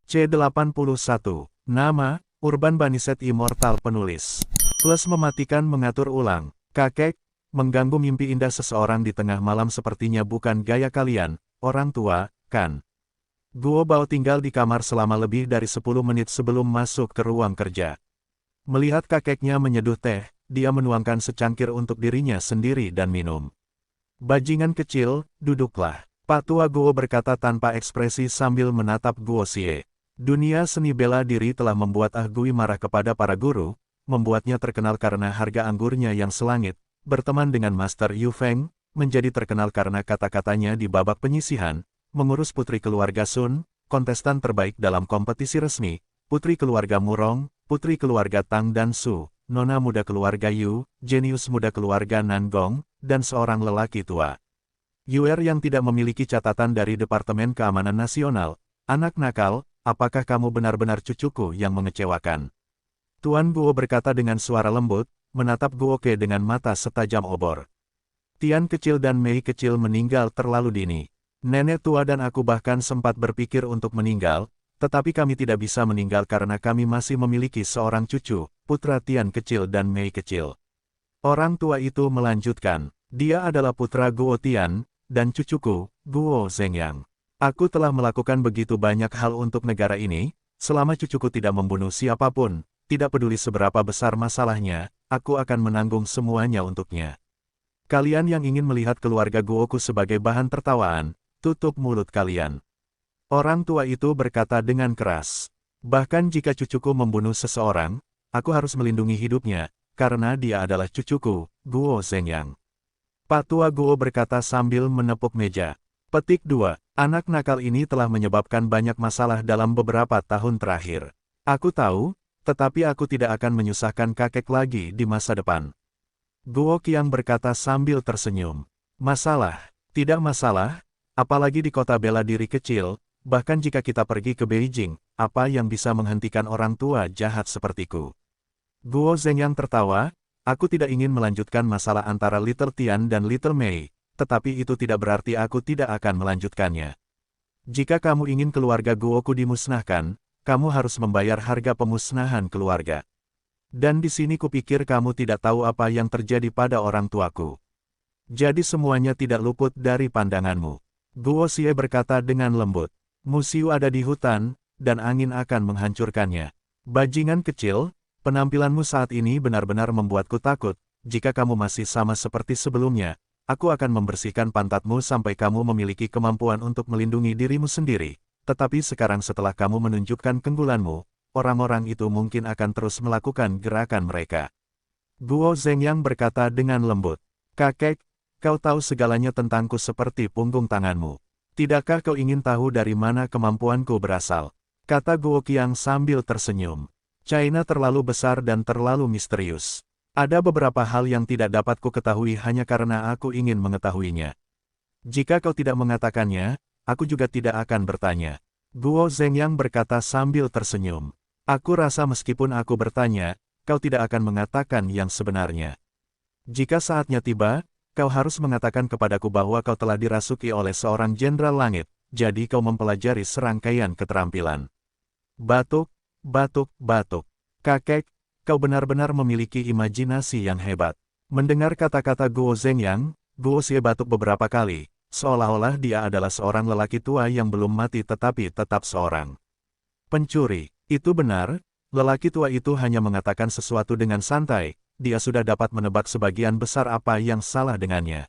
C81. Nama, Urban Baniset Immortal Penulis. Plus mematikan mengatur ulang. Kakek, mengganggu mimpi indah seseorang di tengah malam sepertinya bukan gaya kalian, orang tua, kan? Guo Bao tinggal di kamar selama lebih dari 10 menit sebelum masuk ke ruang kerja. Melihat kakeknya menyeduh teh, dia menuangkan secangkir untuk dirinya sendiri dan minum. Bajingan kecil, duduklah. Pak Tua Guo berkata tanpa ekspresi sambil menatap Guo Xie. Dunia seni bela diri telah membuat Ah Gui marah kepada para guru, membuatnya terkenal karena harga anggurnya yang selangit, berteman dengan Master Yu Feng, menjadi terkenal karena kata-katanya di babak penyisihan, mengurus putri keluarga Sun, kontestan terbaik dalam kompetisi resmi, putri keluarga Murong, putri keluarga Tang dan Su, nona muda keluarga Yu, jenius muda keluarga Nangong, dan seorang lelaki tua. Yuer yang tidak memiliki catatan dari Departemen Keamanan Nasional, anak nakal, apakah kamu benar-benar cucuku yang mengecewakan? Tuan Guo berkata dengan suara lembut, menatap Guo Ke dengan mata setajam obor. Tian kecil dan Mei kecil meninggal terlalu dini. Nenek tua dan aku bahkan sempat berpikir untuk meninggal, tetapi kami tidak bisa meninggal karena kami masih memiliki seorang cucu, putra Tian kecil dan Mei kecil. Orang tua itu melanjutkan, dia adalah putra Guo Tian, dan cucuku, Guo Zhengyang. Aku telah melakukan begitu banyak hal untuk negara ini, selama cucuku tidak membunuh siapapun, tidak peduli seberapa besar masalahnya, aku akan menanggung semuanya untuknya. Kalian yang ingin melihat keluarga Guoku sebagai bahan tertawaan, tutup mulut kalian. Orang tua itu berkata dengan keras. Bahkan jika cucuku membunuh seseorang, aku harus melindungi hidupnya, karena dia adalah cucuku, Guo Zhengyang. Pak Tua Guo berkata sambil menepuk meja. Petik 2. Anak nakal ini telah menyebabkan banyak masalah dalam beberapa tahun terakhir. Aku tahu, tetapi aku tidak akan menyusahkan kakek lagi di masa depan. Guo Qiang berkata sambil tersenyum. Masalah? Tidak masalah, apalagi di kota bela diri kecil, bahkan jika kita pergi ke Beijing, apa yang bisa menghentikan orang tua jahat sepertiku? Guo Zhengyang tertawa, aku tidak ingin melanjutkan masalah antara Little Tian dan Little Mei. Tetapi itu tidak berarti aku tidak akan melanjutkannya. Jika kamu ingin keluarga Guoku dimusnahkan, kamu harus membayar harga pemusnahan keluarga. Dan di sini kupikir kamu tidak tahu apa yang terjadi pada orang tuaku. Jadi semuanya tidak luput dari pandanganmu. Guo Xie berkata dengan lembut. Musiu ada di hutan, dan angin akan menghancurkannya. Bajingan kecil, penampilanmu saat ini benar-benar membuatku takut. Jika kamu masih sama seperti sebelumnya, aku akan membersihkan pantatmu sampai kamu memiliki kemampuan untuk melindungi dirimu sendiri. Tetapi sekarang setelah kamu menunjukkan keunggulanmu, orang-orang itu mungkin akan terus melakukan gerakan mereka. Guo Zhengyang berkata dengan lembut. Kakek, kau tahu segalanya tentangku seperti punggung tanganmu. Tidakkah kau ingin tahu dari mana kemampuanku berasal? Kata Guo Qiang sambil tersenyum. China terlalu besar dan terlalu misterius. Ada beberapa hal yang tidak dapat ku ketahui hanya karena aku ingin mengetahuinya. Jika kau tidak mengatakannya, aku juga tidak akan bertanya. Guo Zhengyang berkata sambil tersenyum. Aku rasa meskipun aku bertanya, kau tidak akan mengatakan yang sebenarnya. Jika saatnya tiba, kau harus mengatakan kepadaku bahwa kau telah dirasuki oleh seorang jenderal langit, jadi kau mempelajari serangkaian keterampilan. Batuk, batuk, batuk. Kakek, kau benar-benar memiliki imajinasi yang hebat. Mendengar kata-kata Guo Zhengyang, Guo Xie batuk beberapa kali, seolah-olah dia adalah seorang lelaki tua yang belum mati tetapi tetap seorang pencuri. Itu benar, lelaki tua itu hanya mengatakan sesuatu dengan santai, dia sudah dapat menebak sebagian besar apa yang salah dengannya.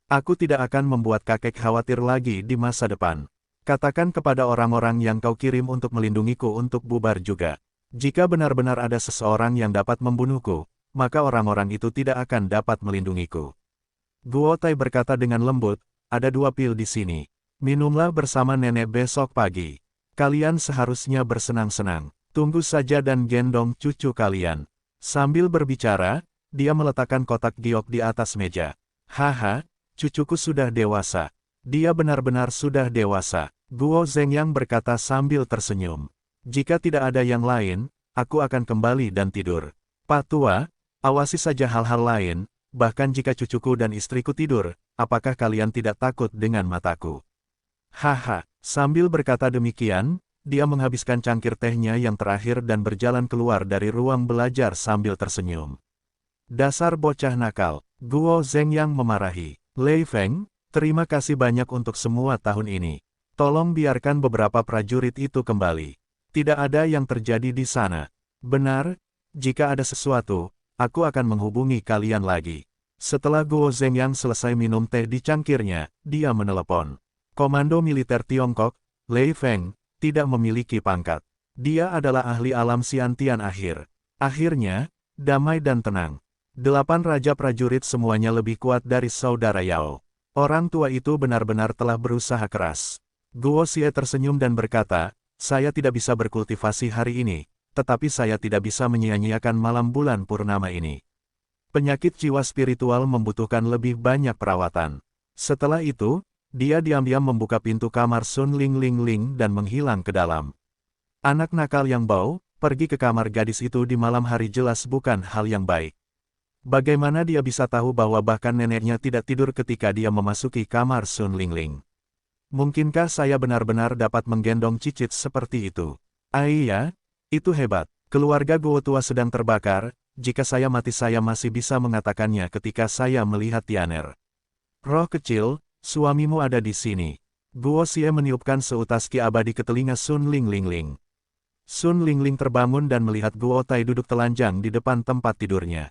Aku tidak akan membuat kakek khawatir lagi di masa depan. Katakan kepada orang-orang yang kau kirim untuk melindungiku untuk bubar juga. Jika benar-benar ada seseorang yang dapat membunuhku, maka orang-orang itu tidak akan dapat melindungiku. Guo Tai berkata dengan lembut, ada 2 pil di sini. Minumlah bersama nenek besok pagi. Kalian seharusnya bersenang-senang. Tunggu saja dan gendong cucu kalian. Sambil berbicara, dia meletakkan kotak giok di atas meja. Haha, cucuku sudah dewasa. Dia benar-benar sudah dewasa. Guo Zhengyang berkata sambil tersenyum. Jika tidak ada yang lain, aku akan kembali dan tidur. Pak Tua, awasi saja hal-hal lain, bahkan jika cucuku dan istriku tidur, apakah kalian tidak takut dengan mataku? Haha, sambil berkata demikian, dia menghabiskan cangkir tehnya yang terakhir dan berjalan keluar dari ruang belajar sambil tersenyum. Dasar bocah nakal, Guo Zhengyang memarahi. Lei Feng, terima kasih banyak untuk semua tahun ini. Tolong biarkan beberapa prajurit itu kembali. Tidak ada yang terjadi di sana. Benar, jika ada sesuatu, aku akan menghubungi kalian lagi. Setelah Guo Zhengyang selesai minum teh di cangkirnya, dia menelepon. Komando militer Tiongkok, Lei Feng, tidak memiliki pangkat. Dia adalah ahli alam Xiantian akhir. Akhirnya, damai dan tenang. 8 raja prajurit semuanya lebih kuat dari saudara Yao. Orang tua itu benar-benar telah berusaha keras. Guo Xie tersenyum dan berkata, saya tidak bisa berkultivasi hari ini, tetapi saya tidak bisa menyia-nyiakan malam bulan purnama ini. Penyakit jiwa spiritual membutuhkan lebih banyak perawatan. Setelah itu, dia diam-diam membuka pintu kamar Sun Ling Ling Ling dan menghilang ke dalam. Anak nakal yang bau, pergi ke kamar gadis itu di malam hari jelas bukan hal yang baik. Bagaimana dia bisa tahu bahwa bahkan neneknya tidak tidur ketika dia memasuki kamar Sun Ling Ling? Mungkinkah saya benar-benar dapat menggendong cicit seperti itu? Iya, itu hebat. Keluarga Guo tua sedang terbakar. Jika saya mati saya masih bisa mengatakannya ketika saya melihat Tianer. Roh kecil, suamimu ada di sini. Guo Xie meniupkan seutas ki abadi ke telinga Sun Ling Ling Ling. Sun Ling Ling terbangun dan melihat Guo Tai duduk telanjang di depan tempat tidurnya.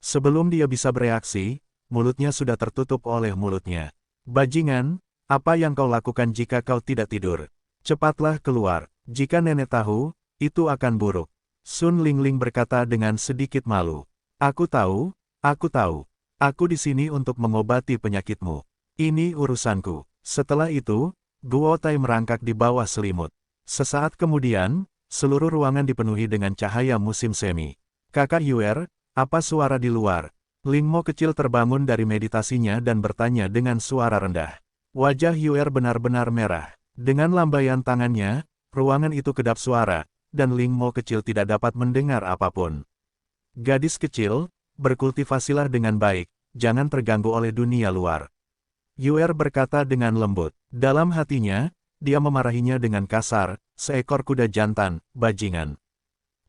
Sebelum dia bisa bereaksi, mulutnya sudah tertutup oleh mulutnya. Bajingan, apa yang kau lakukan jika kau tidak tidur? Cepatlah keluar, jika nenek tahu, itu akan buruk. Sun Ling Ling berkata dengan sedikit malu. Aku tahu, aku di sini untuk mengobati penyakitmu. Ini urusanku. Setelah itu, Guo Tai merangkak di bawah selimut. Sesaat kemudian, seluruh ruangan dipenuhi dengan cahaya musim semi. Kakak Yuer, apa suara di luar? Ling Mo kecil terbangun dari meditasinya dan bertanya dengan suara rendah. Wajah Yuer benar-benar merah. Dengan lambaian tangannya, ruangan itu kedap suara, dan Ling Mo kecil tidak dapat mendengar apapun. Gadis kecil, berkultivasilah dengan baik, jangan terganggu oleh dunia luar. Yuer berkata dengan lembut. Dalam hatinya, dia memarahinya dengan kasar, seekor kuda jantan, bajingan.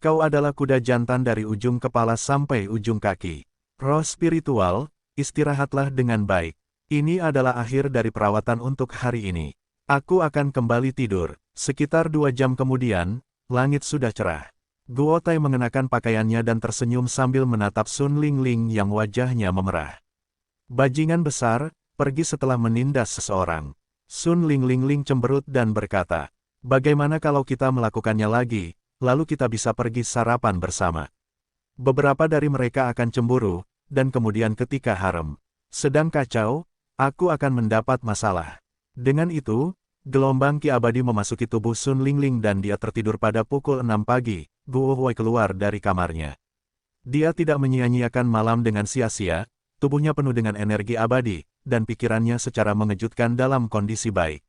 Kau adalah kuda jantan dari ujung kepala sampai ujung kaki. Roh spiritual, istirahatlah dengan baik. Ini adalah akhir dari perawatan untuk hari ini. Aku akan kembali tidur. Sekitar 2 jam kemudian, langit sudah cerah. Guo Tai mengenakan pakaiannya dan tersenyum sambil menatap Sun Ling Ling yang wajahnya memerah. Bajingan besar, pergi setelah menindas seseorang. Sun Ling Ling Ling cemberut dan berkata, bagaimana kalau kita melakukannya lagi, lalu kita bisa pergi sarapan bersama. Beberapa dari mereka akan cemburu, dan kemudian ketika harem sedang kacau, aku akan mendapat masalah. Dengan itu, gelombang ki abadi memasuki tubuh Sun Ling Ling dan dia tertidur pada pukul 6 pagi, Guo Huai keluar dari kamarnya. Dia tidak menyia-nyiakan malam dengan sia-sia, tubuhnya penuh dengan energi abadi, dan pikirannya secara mengejutkan dalam kondisi baik.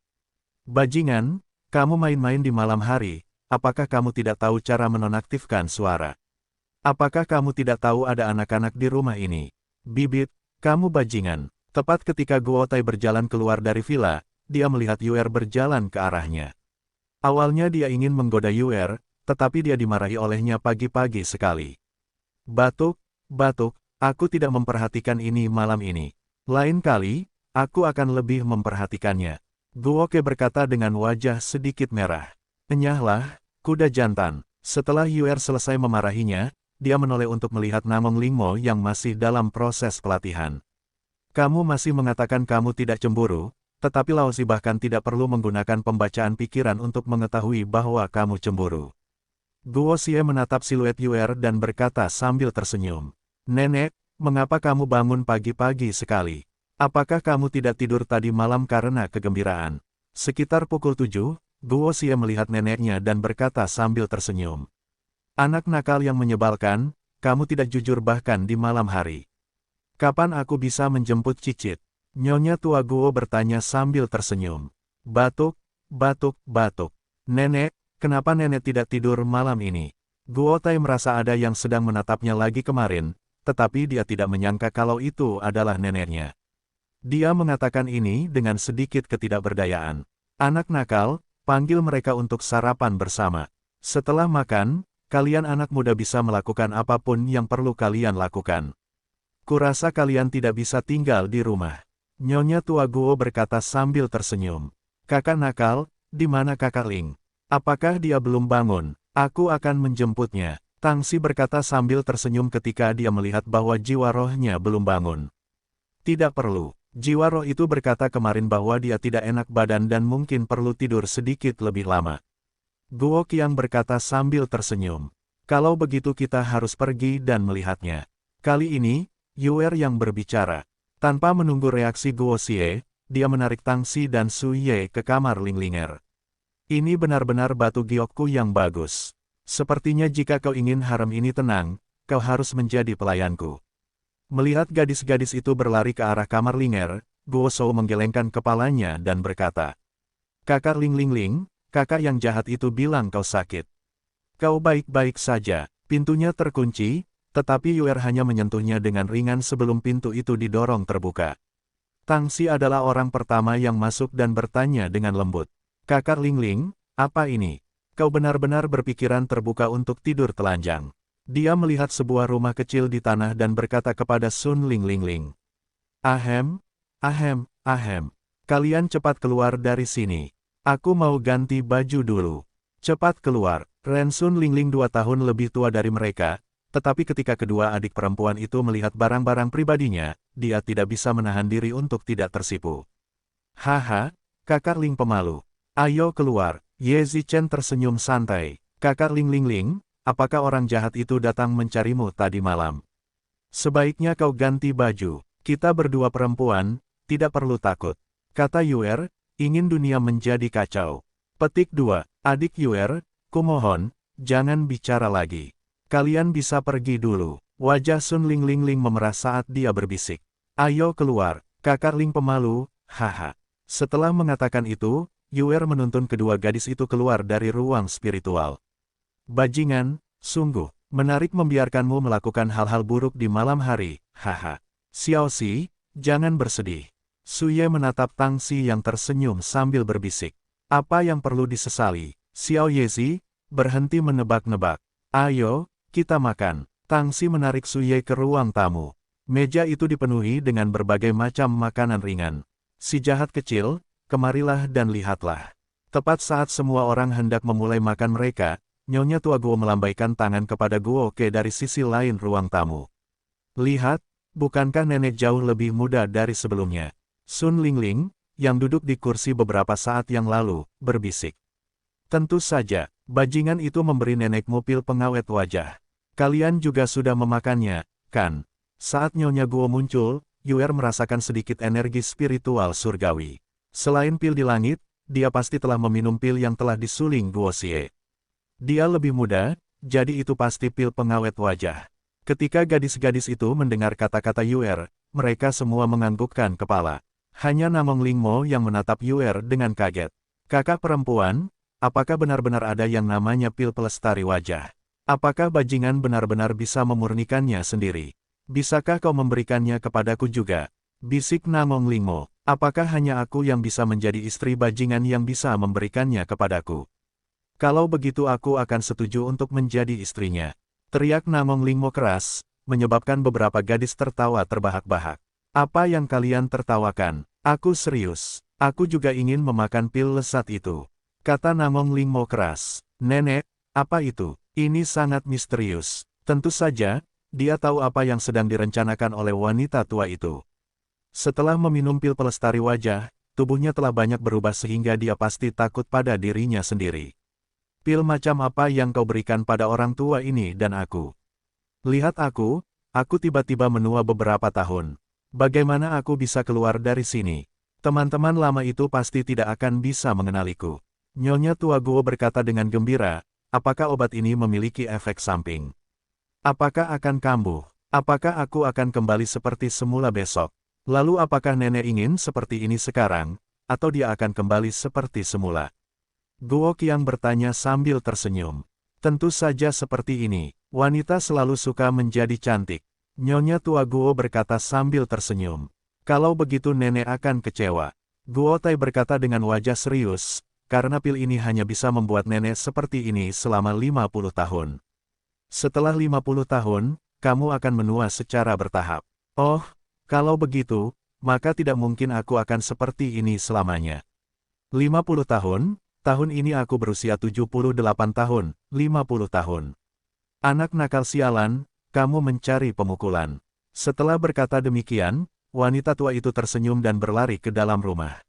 Bajingan, kamu main-main di malam hari, apakah kamu tidak tahu cara menonaktifkan suara? Apakah kamu tidak tahu ada anak-anak di rumah ini? Bibit, kamu bajingan. Tepat ketika Guo Tai berjalan keluar dari villa, dia melihat Yuer berjalan ke arahnya. Awalnya dia ingin menggoda Yuer, tetapi dia dimarahi olehnya pagi-pagi sekali. Batuk, aku tidak memperhatikan ini malam ini. Lain kali, aku akan lebih memperhatikannya. Guo Ke berkata dengan wajah sedikit merah. Enyahlah, kuda jantan. Setelah Yuer selesai memarahinya, dia menoleh untuk melihat Namong Lingmo yang masih dalam proses pelatihan. Kamu masih mengatakan kamu tidak cemburu, tetapi Laozi bahkan tidak perlu menggunakan pembacaan pikiran untuk mengetahui bahwa kamu cemburu. Guo Xie menatap siluet Yuer dan berkata sambil tersenyum. Nenek, mengapa kamu bangun pagi-pagi sekali? Apakah kamu tidak tidur tadi malam karena kegembiraan? Sekitar pukul 7, Guo Xie melihat neneknya dan berkata sambil tersenyum. Anak nakal yang menyebalkan, kamu tidak jujur bahkan di malam hari. Kapan aku bisa menjemput cicit? Nyonya tua Guo bertanya sambil tersenyum. Batuk. Nenek, kenapa nenek tidak tidur malam ini? Guo Tai merasa ada yang sedang menatapnya lagi kemarin, tetapi dia tidak menyangka kalau itu adalah neneknya. Dia mengatakan ini dengan sedikit ketidakberdayaan. Anak nakal, Panggil mereka untuk sarapan bersama. Setelah makan, kalian anak muda bisa melakukan apapun yang perlu kalian lakukan. Kurasa kalian tidak bisa tinggal di rumah. Nyonya tua Guo berkata sambil tersenyum. Kakak nakal, di mana kakak Ling? Apakah dia belum bangun? Aku akan menjemputnya. Tangsi berkata sambil tersenyum ketika dia melihat bahwa jiwa rohnya belum bangun. Tidak perlu. Jiwa roh itu berkata kemarin bahwa dia tidak enak badan dan mungkin perlu tidur sedikit lebih lama. Guo Qiang berkata sambil tersenyum. Kalau begitu kita harus pergi dan melihatnya. Kali ini, Yuer yang berbicara. Tanpa menunggu reaksi Guo Xie, dia menarik Tangsi dan Su Ye ke kamar Linglinger. Ini benar-benar batu giokku yang bagus. Sepertinya jika kau ingin harem ini tenang, kau harus menjadi pelayanku. Melihat gadis-gadis itu berlari ke arah kamar Linger, Guo Shou menggelengkan kepalanya dan berkata, Kakak Ling, kakak yang jahat itu bilang kau sakit. Kau baik-baik saja. Pintunya terkunci, tetapi Yuer hanya menyentuhnya dengan ringan sebelum pintu itu didorong terbuka. Tangsi adalah orang pertama yang masuk dan bertanya dengan lembut. Kakak Ling, apa ini? Kau benar-benar berpikiran terbuka untuk tidur telanjang. Dia melihat sebuah rumah kecil di tanah dan berkata kepada Sun Ling. Ahem. Kalian cepat keluar dari sini. Aku mau ganti baju dulu. Cepat keluar. Ren Sun Ling 2 tahun lebih tua dari mereka, tetapi ketika kedua adik perempuan itu melihat barang-barang pribadinya, dia tidak bisa menahan diri untuk tidak tersipu. Haha, kakak Ling pemalu. Ayo keluar. Ye Zichen tersenyum santai. Kakak Ling, apakah orang jahat itu datang mencarimu tadi malam? Sebaiknya kau ganti baju. Kita berdua perempuan, tidak perlu takut. Kata Yuer, ingin dunia menjadi kacau. Petik 2. Adik Yuer, kumohon, jangan bicara lagi. Kalian bisa pergi dulu. Wajah Sun Ling memerah saat dia berbisik. Ayo keluar, kakak Ling pemalu, haha. Setelah mengatakan itu, Yuer menuntun kedua gadis itu keluar dari ruang spiritual. Bajingan, sungguh, menarik membiarkanmu melakukan hal-hal buruk di malam hari, haha. Xiao Xi, jangan bersedih. Su Ye menatap Tangsi yang tersenyum sambil berbisik. Apa yang perlu disesali? Xiao Yezi, berhenti menebak-nebak. Ayo, kita makan. Tangsi menarik Su Ye ke ruang tamu. Meja itu dipenuhi dengan berbagai macam makanan ringan. Si jahat kecil, kemarilah dan lihatlah. Tepat saat semua orang hendak memulai makan mereka, Nyonya tua Guo melambaikan tangan kepada Guo Ke dari sisi lain ruang tamu. Lihat, bukankah nenek jauh lebih muda dari sebelumnya? Sun Ling, yang duduk di kursi beberapa saat yang lalu, berbisik. Tentu saja, bajingan itu memberi nenekmu pil pengawet wajah. Kalian juga sudah memakannya, kan? Saat Nyonya Guo muncul, Yuer merasakan sedikit energi spiritual surgawi. Selain pil di langit, dia pasti telah meminum pil yang telah disuling Guo Xie. Dia lebih muda, jadi itu pasti pil pengawet wajah. Ketika gadis-gadis itu mendengar kata-kata Yuer, mereka semua menganggukkan kepala. Hanya Namong Lingmo yang menatap Yuer dengan kaget. Kakak perempuan, apakah benar-benar ada yang namanya pil pelestari wajah? Apakah bajingan benar-benar bisa memurnikannya sendiri? Bisakah kau memberikannya kepadaku juga? Bisik Namong Lingmo, apakah hanya aku yang bisa menjadi istri bajingan yang bisa memberikannya kepadaku? Kalau begitu aku akan setuju untuk menjadi istrinya. Teriak Namong Lingmo keras, menyebabkan beberapa gadis tertawa terbahak-bahak. Apa yang kalian tertawakan? Aku serius. Aku juga ingin memakan pil lesat itu. Kata Namong Lingmo keras. Nenek, apa itu? Ini sangat misterius. Tentu saja, dia tahu apa yang sedang direncanakan oleh wanita tua itu. Setelah meminum pil pelestari wajah, tubuhnya telah banyak berubah sehingga dia pasti takut pada dirinya sendiri. Pil macam apa yang kau berikan pada orang tua ini dan aku? Lihat aku tiba-tiba menua beberapa tahun. Bagaimana aku bisa keluar dari sini? Teman-teman lama itu pasti tidak akan bisa mengenaliku. Nyonya tua Guo berkata dengan gembira, apakah obat ini memiliki efek samping? Apakah akan kambuh? Apakah aku akan kembali seperti semula besok? Lalu apakah nenek ingin seperti ini sekarang, atau dia akan kembali seperti semula? Guo Qiang bertanya sambil tersenyum. Tentu saja seperti ini, wanita selalu suka menjadi cantik. Nyonya tua Guo berkata sambil tersenyum. Kalau begitu nenek akan kecewa. Guo Tai berkata dengan wajah serius, karena pil ini hanya bisa membuat nenek seperti ini selama 50 tahun. Setelah 50 tahun, kamu akan menua secara bertahap. Oh, kalau begitu, maka tidak mungkin aku akan seperti ini selamanya. 50 tahun, tahun ini aku berusia 78 tahun, 50 tahun. Anak nakal sialan, kamu mencari pemukulan. Setelah berkata demikian, wanita tua itu tersenyum dan berlari ke dalam rumah.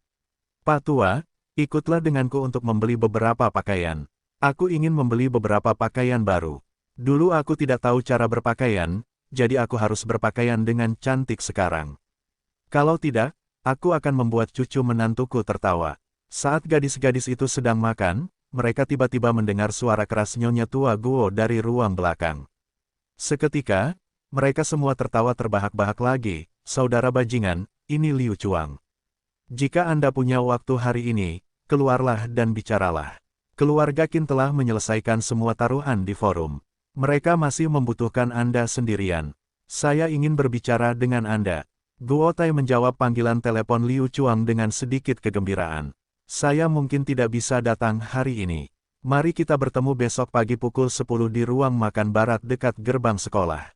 Pak tua, ikutlah denganku untuk membeli beberapa pakaian. Aku ingin membeli beberapa pakaian baru. Dulu aku tidak tahu cara berpakaian, jadi aku harus berpakaian dengan cantik sekarang. Kalau tidak, aku akan membuat cucu menantuku tertawa. Saat gadis-gadis itu sedang makan, mereka tiba-tiba mendengar suara keras Nyonya Tua Guo dari ruang belakang. Seketika, mereka semua tertawa terbahak-bahak lagi. Saudara bajingan, ini Liu Chuang. Jika Anda punya waktu hari ini, keluarlah dan bicaralah. Keluarga Qin telah menyelesaikan semua taruhan di forum. Mereka masih membutuhkan Anda sendirian. Saya ingin berbicara dengan Anda. Guo Tai menjawab panggilan telepon Liu Chuang dengan sedikit kegembiraan. Saya mungkin tidak bisa datang hari ini. Mari kita bertemu besok pagi pukul 10 di ruang makan barat dekat gerbang sekolah.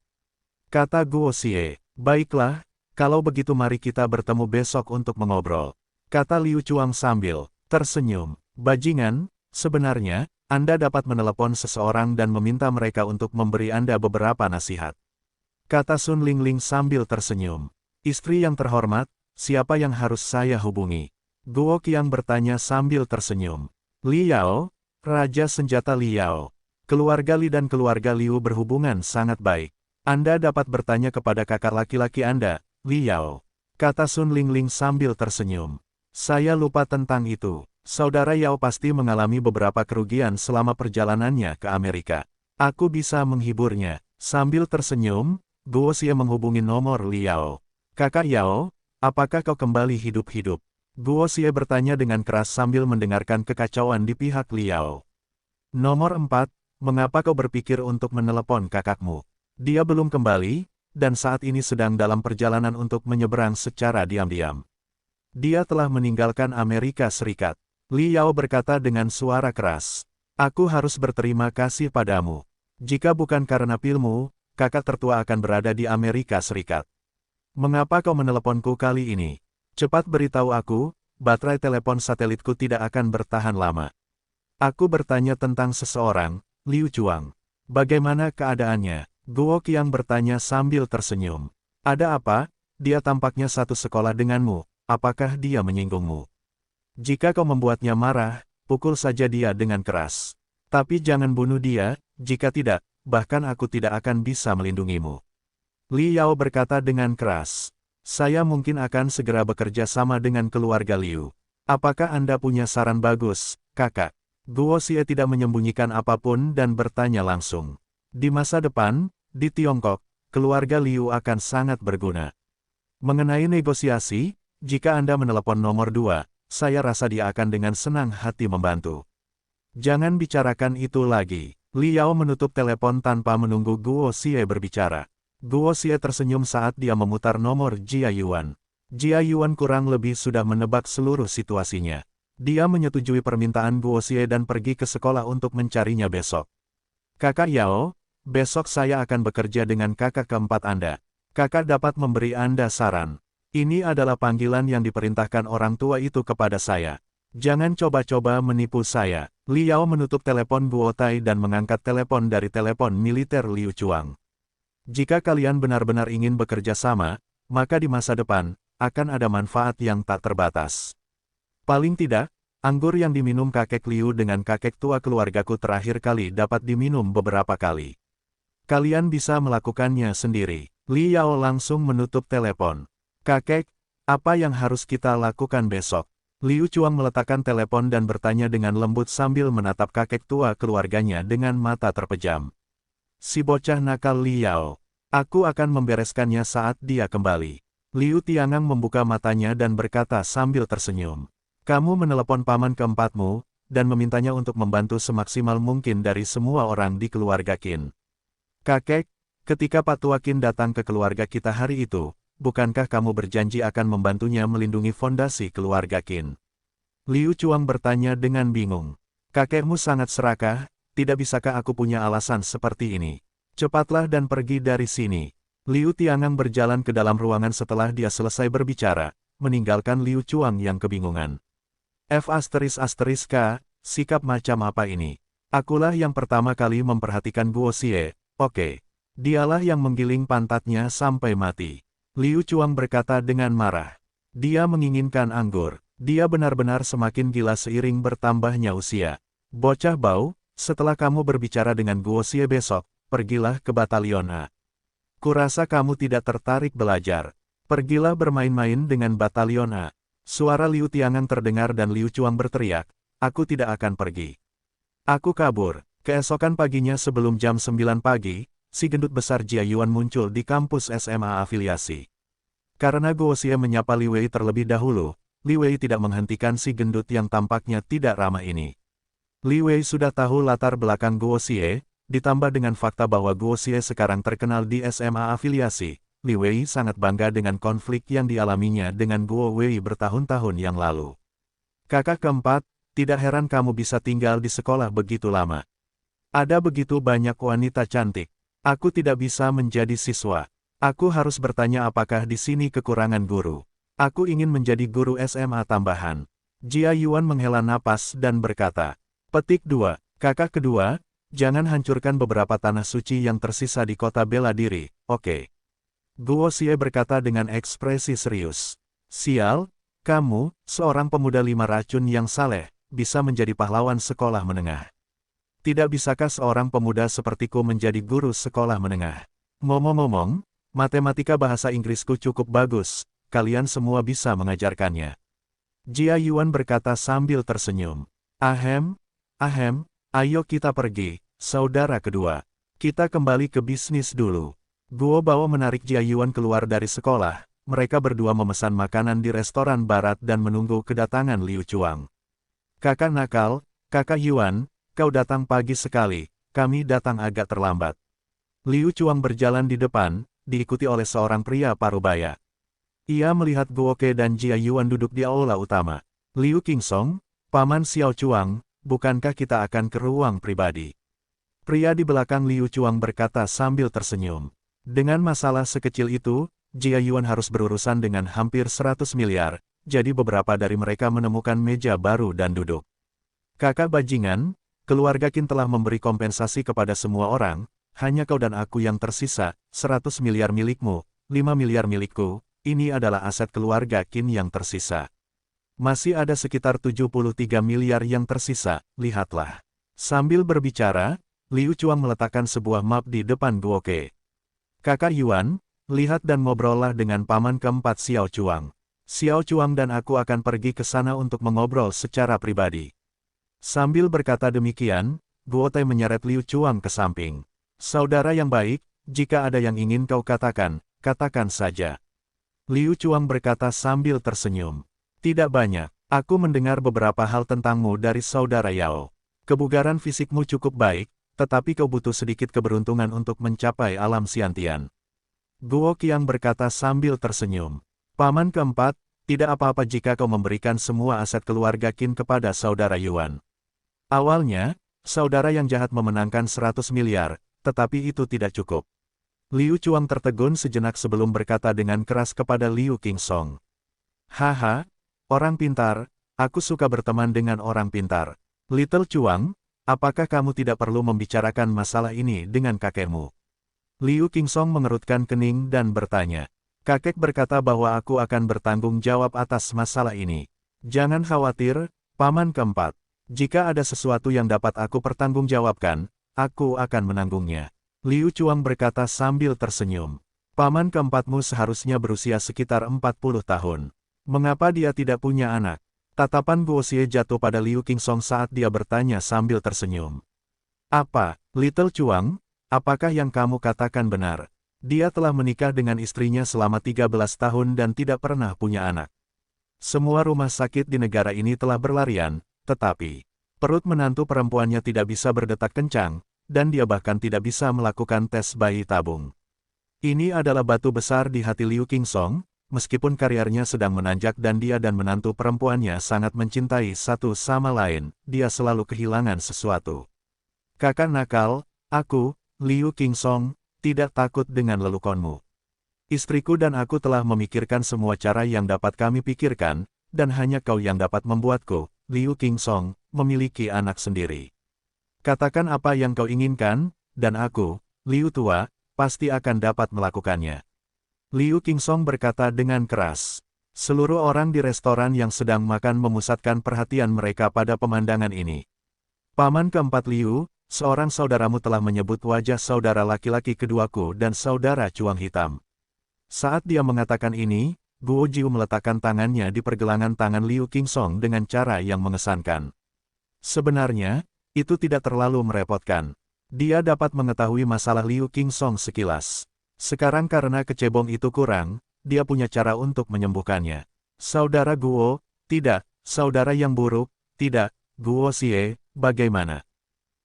Kata Guo Xie. Baiklah, kalau begitu mari kita bertemu besok untuk mengobrol. Kata Liu Chuang sambil tersenyum. Bajingan, sebenarnya, Anda dapat menelepon seseorang dan meminta mereka untuk memberi Anda beberapa nasihat. Kata Sun Lingling sambil tersenyum. Istri yang terhormat, siapa yang harus saya hubungi? Guo Qiang bertanya sambil tersenyum. Liao, Raja Senjata Liao. Keluarga Li dan keluarga Liu berhubungan sangat baik. Anda dapat bertanya kepada kakak laki-laki Anda, Liao. Kata Sun Lingling sambil tersenyum. Saya lupa tentang itu. Saudara Yao pasti mengalami beberapa kerugian selama perjalanannya ke Amerika. Aku bisa menghiburnya. Sambil tersenyum, Guo Xie menghubungi nomor Liao. Kakak Yao, apakah kau kembali hidup-hidup? Guo Xie bertanya dengan keras sambil mendengarkan kekacauan di pihak Liao. Nomor 4, mengapa kau berpikir untuk menelepon kakakmu? Dia belum kembali, dan saat ini sedang dalam perjalanan untuk menyeberang secara diam-diam. Dia telah meninggalkan Amerika Serikat. Liao berkata dengan suara keras. Aku harus berterima kasih padamu. Jika bukan karena pilmu, kakak tertua akan berada di Amerika Serikat. Mengapa kau meneleponku kali ini? Cepat beritahu aku, baterai telepon satelitku tidak akan bertahan lama. Aku bertanya tentang seseorang, Liu Chuang. Bagaimana keadaannya? Guo Qiang bertanya sambil tersenyum. Ada apa? Dia tampaknya satu sekolah denganmu. Apakah dia menyinggungmu? Jika kau membuatnya marah, pukul saja dia dengan keras. Tapi jangan bunuh dia, jika tidak, bahkan aku tidak akan bisa melindungimu. Liao berkata dengan keras. Saya mungkin akan segera bekerja sama dengan keluarga Liu. Apakah Anda punya saran bagus, kakak? Guo Xie tidak menyembunyikan apapun dan bertanya langsung. Di masa depan, di Tiongkok, keluarga Liu akan sangat berguna. Mengenai negosiasi, jika Anda menelepon nomor 2, saya rasa dia akan dengan senang hati membantu. Jangan bicarakan itu lagi. Liao menutup telepon tanpa menunggu Guo Xie berbicara. Guo Xie tersenyum saat dia memutar nomor Jia Yuan. Jia Yuan kurang lebih sudah menebak seluruh situasinya. Dia menyetujui permintaan Guo Xie dan pergi ke sekolah untuk mencarinya besok. Kakak Yao, besok saya akan bekerja dengan kakak keempat Anda. Kakak dapat memberi Anda saran. Ini adalah panggilan yang diperintahkan orang tua itu kepada saya. Jangan coba-coba menipu saya. Liao menutup telepon Guo Tai dan mengangkat telepon dari telepon militer Liu Chuang. Jika kalian benar-benar ingin bekerja sama, maka di masa depan, akan ada manfaat yang tak terbatas. Paling tidak, anggur yang diminum kakek Liu dengan kakek tua keluargaku terakhir kali dapat diminum beberapa kali. Kalian bisa melakukannya sendiri. Liao langsung menutup telepon. Kakek, apa yang harus kita lakukan besok? Liu Chuang meletakkan telepon dan bertanya dengan lembut sambil menatap kakek tua keluarganya dengan mata terpejam. Si bocah nakal Liao. Aku akan membereskannya saat dia kembali. Liu Tiangang membuka matanya dan berkata sambil tersenyum. Kamu menelepon paman keempatmu, dan memintanya untuk membantu semaksimal mungkin dari semua orang di keluarga Qin. Kakek, ketika Pak Tua Qin datang ke keluarga kita hari itu, bukankah kamu berjanji akan membantunya melindungi fondasi keluarga Qin? Liu Chuang bertanya dengan bingung. Kakekmu sangat serakah, tidak bisakah aku punya alasan seperti ini? Cepatlah dan pergi dari sini. Liu Tiangang berjalan ke dalam ruangan setelah dia selesai berbicara, meninggalkan Liu Chuang yang kebingungan. F***K, sikap macam apa ini? Akulah yang pertama kali memperhatikan Guo Xie, oke. Dialah yang menggiling pantatnya sampai mati. Liu Chuang berkata dengan marah. Dia menginginkan anggur. Dia benar-benar semakin gila seiring bertambahnya usia. Bocah bau, setelah kamu berbicara dengan Guo Xie besok, pergilah ke Batalion A. Kurasa kamu tidak tertarik belajar. Pergilah bermain-main dengan Batalion A. Suara Liu Tiangang terdengar dan Liu Chuang berteriak, aku tidak akan pergi. Aku kabur. Keesokan paginya sebelum jam 9 pagi, si gendut besar Jia Yuan muncul di kampus SMA afiliasi. Karena Guo Xie menyapa Li Wei terlebih dahulu, Li Wei tidak menghentikan si gendut yang tampaknya tidak ramah ini. Li Wei sudah tahu latar belakang Guo Xie, ditambah dengan fakta bahwa Guo Xie sekarang terkenal di SMA afiliasi. Li Wei sangat bangga dengan konflik yang dialaminya dengan Guo Wei bertahun-tahun yang lalu. Kakak keempat, tidak heran kamu bisa tinggal di sekolah begitu lama. Ada begitu banyak wanita cantik. Aku tidak bisa menjadi siswa. Aku harus bertanya apakah di sini kekurangan guru. Aku ingin menjadi guru SMA tambahan. Jia Yuan menghela napas dan berkata, petik 2, kakak kedua, jangan hancurkan beberapa tanah suci yang tersisa di kota bela diri, oke? Guo Xie berkata dengan ekspresi serius. Sial, kamu, seorang pemuda 5 racun yang saleh, bisa menjadi pahlawan sekolah menengah. Tidak bisakah seorang pemuda sepertiku menjadi guru sekolah menengah? Ngomong-ngomong, matematika bahasa Inggrisku cukup bagus, kalian semua bisa mengajarkannya. Jia Yuan berkata sambil tersenyum. Ahem, ayo kita pergi, saudara kedua. Kita kembali ke bisnis dulu. Guo Bao menarik Jia Yuan keluar dari sekolah, mereka berdua memesan makanan di restoran barat dan menunggu kedatangan Liu Chuang. Kakak nakal, kakak Yuan, kau datang pagi sekali, kami datang agak terlambat. Liu Chuang berjalan di depan, diikuti oleh seorang pria parubaya. Ia melihat Guo Ke dan Jia Yuan duduk di aula utama. Liu Qingsong, Paman Xiao Chuang, bukankah kita akan ke ruang pribadi? Pria di belakang Liu Chuang berkata sambil tersenyum. Dengan masalah sekecil itu, Jia Yuan harus berurusan dengan hampir 100 miliar, jadi beberapa dari mereka menemukan meja baru dan duduk. Kakak bajingan, keluarga Qin telah memberi kompensasi kepada semua orang, hanya kau dan aku yang tersisa, 100 miliar milikmu, 5 miliar milikku. Ini adalah aset keluarga Qin yang tersisa. Masih ada sekitar 73 miliar yang tersisa, lihatlah. Sambil berbicara, Liu Chuang meletakkan sebuah map di depan Guo Ke. Kakak Yuan, lihat dan ngobrollah dengan paman keempat Xiao Chuang. Xiao Chuang dan aku akan pergi ke sana untuk mengobrol secara pribadi. Sambil berkata demikian, Guo Tai menyeret Liu Chuang ke samping. Saudara yang baik, jika ada yang ingin kau katakan, katakan saja. Liu Chuang berkata sambil tersenyum. Tidak banyak, aku mendengar beberapa hal tentangmu dari saudara Yao. Kebugaran fisikmu cukup baik, tetapi kau butuh sedikit keberuntungan untuk mencapai alam Xiantian. Guo Qiang berkata sambil tersenyum. Paman keempat, tidak apa-apa jika kau memberikan semua aset keluarga Qin kepada saudara Yuan. Awalnya, saudara yang jahat memenangkan 100 miliar, tetapi itu tidak cukup. Liu Chuang tertegun sejenak sebelum berkata dengan keras kepada Liu Qingsong. Haha, orang pintar, aku suka berteman dengan orang pintar. Little Chuang, apakah kamu tidak perlu membicarakan masalah ini dengan kakekmu? Liu Qingsong mengerutkan kening dan bertanya. Kakek berkata bahwa aku akan bertanggung jawab atas masalah ini. Jangan khawatir, paman keempat. Jika ada sesuatu yang dapat aku pertanggungjawabkan, aku akan menanggungnya. Liu Chuang berkata sambil tersenyum. Paman keempatmu seharusnya berusia sekitar 40 tahun. Mengapa dia tidak punya anak? Tatapan Guo Xie jatuh pada Liu Qingsong saat dia bertanya sambil tersenyum. Apa, Little Chuang? Apakah yang kamu katakan benar? Dia telah menikah dengan istrinya selama 13 tahun dan tidak pernah punya anak. Semua rumah sakit di negara ini telah berlarian, tetapi perut menantu perempuannya tidak bisa berdetak kencang, dan dia bahkan tidak bisa melakukan tes bayi tabung. Ini adalah batu besar di hati Liu Qingsong, meskipun karirnya sedang menanjak dan dia dan menantu perempuannya sangat mencintai satu sama lain, dia selalu kehilangan sesuatu. Kakak nakal, aku, Liu Qingsong, tidak takut dengan lelukonmu. Istriku dan aku telah memikirkan semua cara yang dapat kami pikirkan, dan hanya kau yang dapat membuatku, Liu Qingsong, memiliki anak sendiri. Katakan apa yang kau inginkan, dan aku, Liu Tua, pasti akan dapat melakukannya. Liu Qingsong berkata dengan keras. Seluruh orang di restoran yang sedang makan memusatkan perhatian mereka pada pemandangan ini. Paman keempat Liu, seorang saudaramu telah menyebut wajah saudara laki-laki keduaku dan saudara Cuang Hitam. Saat dia mengatakan ini, Guo Jiu meletakkan tangannya di pergelangan tangan Liu Qingsong dengan cara yang mengesankan. Sebenarnya, itu tidak terlalu merepotkan. Dia dapat mengetahui masalah Liu Qingsong sekilas. Sekarang karena kecebong itu kurang, dia punya cara untuk menyembuhkannya. Saudara Guo, tidak. Saudara yang buruk, tidak. Guo Xie, bagaimana?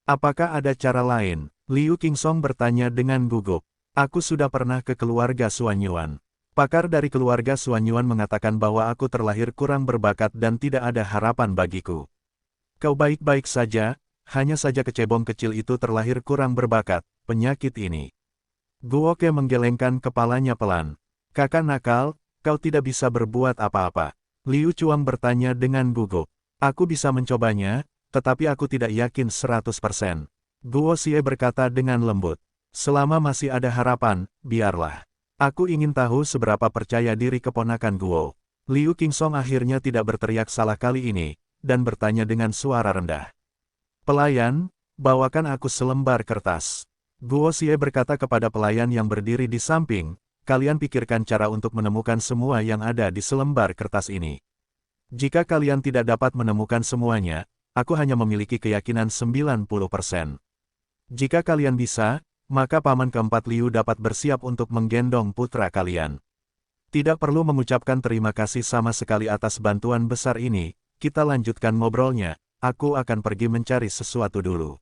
Apakah ada cara lain? Liu Qingsong bertanya dengan gugup. Aku sudah pernah ke keluarga Xuanyuan. Pakar dari keluarga Xuanyuan mengatakan bahwa aku terlahir kurang berbakat dan tidak ada harapan bagiku. Kau baik-baik saja, hanya saja kecebong kecil itu terlahir kurang berbakat, penyakit ini. Guo Ke menggelengkan kepalanya pelan. Kakak nakal, kau tidak bisa berbuat apa-apa. Liu Chuang bertanya dengan gugup. Aku bisa mencobanya, tetapi aku tidak yakin 100%. Guo Xie berkata dengan lembut. Selama masih ada harapan, biarlah. Aku ingin tahu seberapa percaya diri keponakan Guo. Liu Qingsong akhirnya tidak berteriak salah kali ini, dan bertanya dengan suara rendah. Pelayan, bawakan aku selembar kertas. Guo Xie berkata kepada pelayan yang berdiri di samping, kalian pikirkan cara untuk menemukan semua yang ada di selembar kertas ini. Jika kalian tidak dapat menemukan semuanya, aku hanya memiliki keyakinan 90%. Jika kalian bisa, maka paman keempat Liu dapat bersiap untuk menggendong putra kalian. Tidak perlu mengucapkan terima kasih sama sekali atas bantuan besar ini, kita lanjutkan ngobrolnya. Aku akan pergi mencari sesuatu dulu.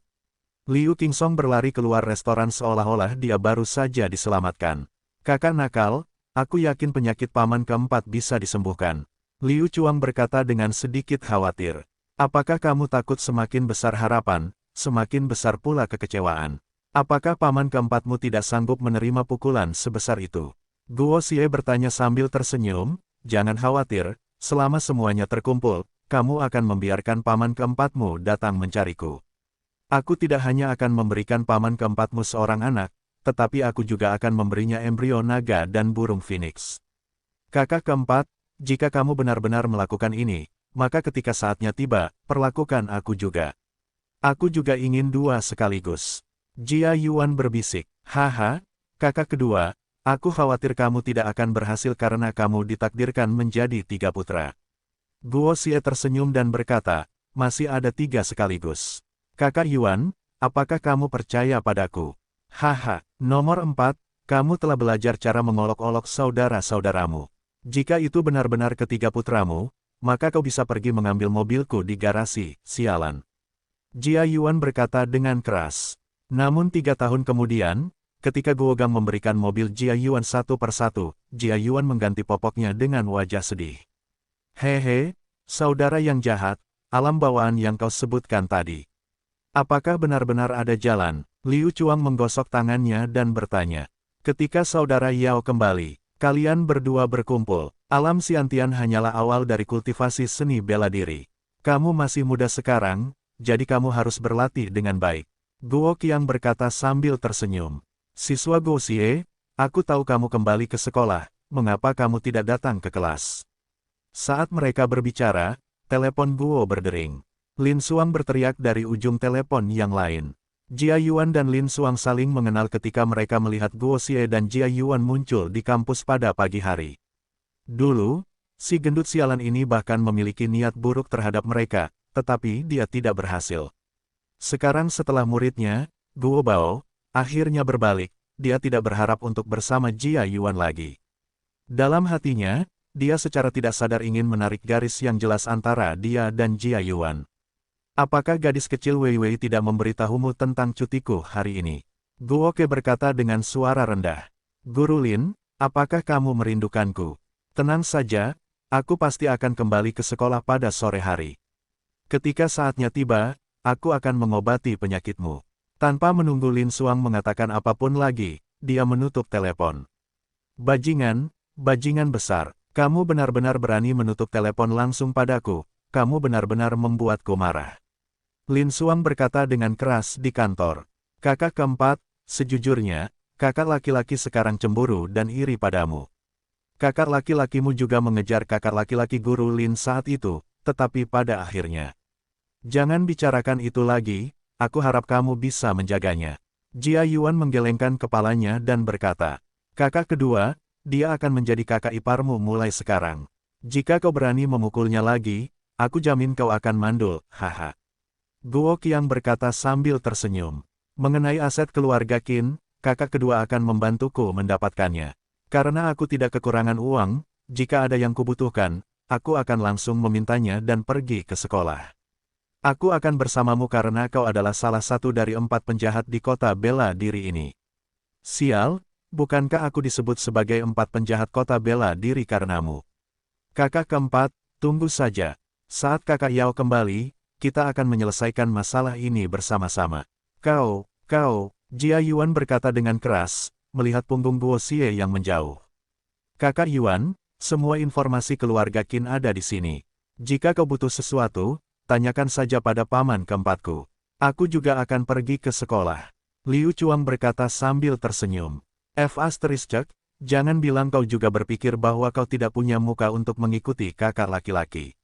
Liu Qingsong berlari keluar restoran seolah-olah dia baru saja diselamatkan. Kakak nakal, aku yakin penyakit paman keempat bisa disembuhkan. Liu Chuang berkata dengan sedikit khawatir. Apakah kamu takut semakin besar harapan, semakin besar pula kekecewaan? Apakah paman keempatmu tidak sanggup menerima pukulan sebesar itu? Guo Xie bertanya sambil tersenyum, jangan khawatir, selama semuanya terkumpul, kamu akan membiarkan paman keempatmu datang mencariku. Aku tidak hanya akan memberikan paman keempatmu seorang anak, tetapi aku juga akan memberinya embrio naga dan burung phoenix. Kakak keempat, jika kamu benar-benar melakukan ini, maka ketika saatnya tiba, perlakukan aku juga. Aku juga ingin dua sekaligus. Jia Yuan berbisik, haha, kakak kedua, aku khawatir kamu tidak akan berhasil karena kamu ditakdirkan menjadi 3 putra. Guo Xie tersenyum dan berkata, masih ada 3 sekaligus. Kakak Yuan, apakah kamu percaya padaku? Haha, nomor 4, kamu telah belajar cara mengolok-olok saudara-saudaramu. Jika itu benar-benar ketiga putramu, maka kau bisa pergi mengambil mobilku di garasi, sialan. Jia Yuan berkata dengan keras. Namun 3 tahun kemudian, ketika Guo Gang memberikan mobil Jia Yuan satu persatu, Jia Yuan mengganti popoknya dengan wajah sedih. Hehe, saudara yang jahat, alam bawaan yang kau sebutkan tadi. Apakah benar-benar ada jalan? Liu Chuang menggosok tangannya dan bertanya. Ketika saudara Yao kembali, kalian berdua berkumpul. Alam Xiantian hanyalah awal dari kultivasi seni bela diri. Kamu masih muda sekarang, jadi kamu harus berlatih dengan baik. Guo Qiang berkata sambil tersenyum. Siswa Guo Xie, aku tahu kamu kembali ke sekolah, mengapa kamu tidak datang ke kelas? Saat mereka berbicara, telepon Guo berdering. Lin Xuang berteriak dari ujung telepon yang lain. Jia Yuan dan Lin Xuang saling mengenal ketika mereka melihat Guo Xie dan Jia Yuan muncul di kampus pada pagi hari. Dulu, si gendut sialan ini bahkan memiliki niat buruk terhadap mereka, tetapi dia tidak berhasil. Sekarang setelah muridnya, Guo Bao, akhirnya berbalik, dia tidak berharap untuk bersama Jia Yuan lagi. Dalam hatinya, dia secara tidak sadar ingin menarik garis yang jelas antara dia dan Jia Yuan. Apakah gadis kecil Wei Wei tidak memberitahumu tentang cutiku hari ini? Guo Ke berkata dengan suara rendah. Guru Lin, apakah kamu merindukanku? Tenang saja, aku pasti akan kembali ke sekolah pada sore hari. Ketika saatnya tiba, aku akan mengobati penyakitmu. Tanpa menunggu Lin Xuang mengatakan apapun lagi, dia menutup telepon. Bajingan, bajingan besar, kamu benar-benar berani menutup telepon langsung padaku, kamu benar-benar membuatku marah. Lin Xuang berkata dengan keras di kantor. Kakak keempat, sejujurnya, kakak laki-laki sekarang cemburu dan iri padamu. Kakak laki-lakimu juga mengejar kakak laki-laki guru Lin saat itu, tetapi pada akhirnya. Jangan bicarakan itu lagi, aku harap kamu bisa menjaganya. Jia Yuan menggelengkan kepalanya dan berkata, kakak kedua, dia akan menjadi kakak iparmu mulai sekarang. Jika kau berani memukulnya lagi, aku jamin kau akan mandul, haha. Guo Qiang berkata sambil tersenyum. Mengenai aset keluarga Qin, kakak kedua akan membantuku mendapatkannya. Karena aku tidak kekurangan uang, jika ada yang kubutuhkan, aku akan langsung memintanya dan pergi ke sekolah. Aku akan bersamamu karena kau adalah salah satu dari 4 penjahat di kota bela diri ini. Sial, bukankah aku disebut sebagai 4 penjahat kota bela diri karenamu? Kakak keempat, tunggu saja. Saat kakak Yao kembali, kita akan menyelesaikan masalah ini bersama-sama. Kau, Jia Yuan berkata dengan keras, melihat punggung Guo Xie yang menjauh. Kakak Yuan, semua informasi keluarga Qin ada di sini. Jika kau butuh sesuatu, tanyakan saja pada paman keempatku. Aku juga akan pergi ke sekolah. Liu Chuang berkata sambil tersenyum. Jangan bilang kau juga berpikir bahwa kau tidak punya muka untuk mengikuti kakak laki-laki.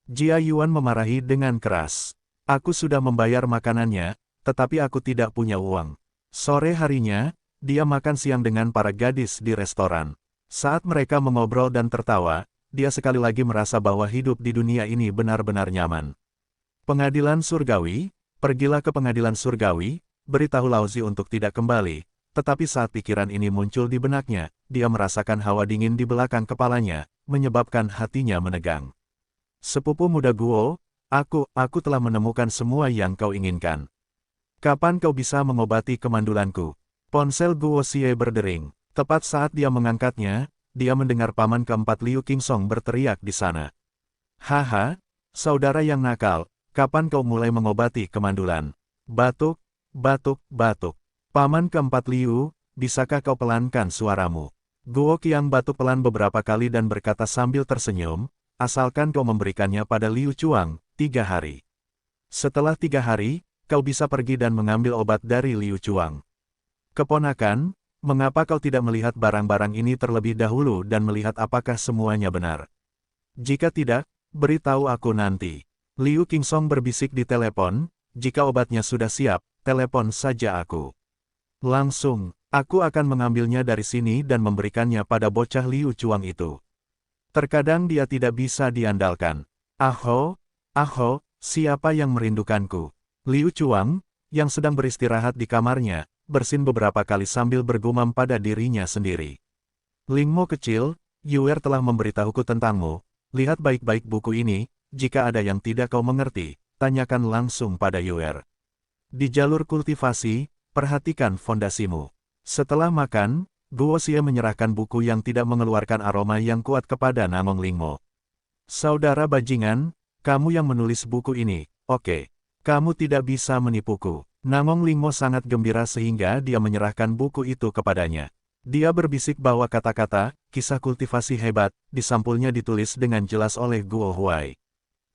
Jia Yuan memarahi dengan keras. Aku sudah membayar makanannya, tetapi aku tidak punya uang. Sore harinya, dia makan siang dengan para gadis di restoran. Saat mereka mengobrol dan tertawa, dia sekali lagi merasa bahwa hidup di dunia ini benar-benar nyaman. Pengadilan surgawi, pergilah ke pengadilan surgawi, beritahu Laozi untuk tidak kembali, tetapi saat pikiran ini muncul di benaknya, dia merasakan hawa dingin di belakang kepalanya, menyebabkan hatinya menegang. Sepupu muda Guo, aku telah menemukan semua yang kau inginkan. Kapan kau bisa mengobati kemandulanku? Ponsel Guo Xie berdering. Tepat saat dia mengangkatnya, dia mendengar paman keempat Liu Qingsong berteriak di sana. Haha, saudara yang nakal, kapan kau mulai mengobati kemandulan? Batuk, batuk, batuk. Paman keempat Liu, bisakah kau pelankan suaramu? Guo Qiang batuk pelan beberapa kali dan berkata sambil tersenyum, asalkan kau memberikannya pada Liu Chuang, 3 hari. Setelah 3 hari, kau bisa pergi dan mengambil obat dari Liu Chuang. Keponakan, mengapa kau tidak melihat barang-barang ini terlebih dahulu dan melihat apakah semuanya benar? Jika tidak, beritahu aku nanti. Liu Qingsong berbisik di telepon, jika obatnya sudah siap, telepon saja aku. Langsung, aku akan mengambilnya dari sini dan memberikannya pada bocah Liu Chuang itu. Terkadang dia tidak bisa diandalkan. Aho, siapa yang merindukanku? Liu Chuang, yang sedang beristirahat di kamarnya, bersin beberapa kali sambil bergumam pada dirinya sendiri. Lingmo kecil, Yuer telah memberitahuku tentangmu, lihat baik-baik buku ini, jika ada yang tidak kau mengerti, tanyakan langsung pada Yuer. Di jalur kultivasi, perhatikan fondasimu. Setelah makan, Guo Xie menyerahkan buku yang tidak mengeluarkan aroma yang kuat kepada Namong Lingmo. Saudara bajingan, kamu yang menulis buku ini, oke. Kamu tidak bisa menipuku. Namong Lingmo sangat gembira sehingga dia menyerahkan buku itu kepadanya. Dia berbisik bahwa kata-kata, kisah kultivasi hebat, di sampulnya ditulis dengan jelas oleh Guo Huai.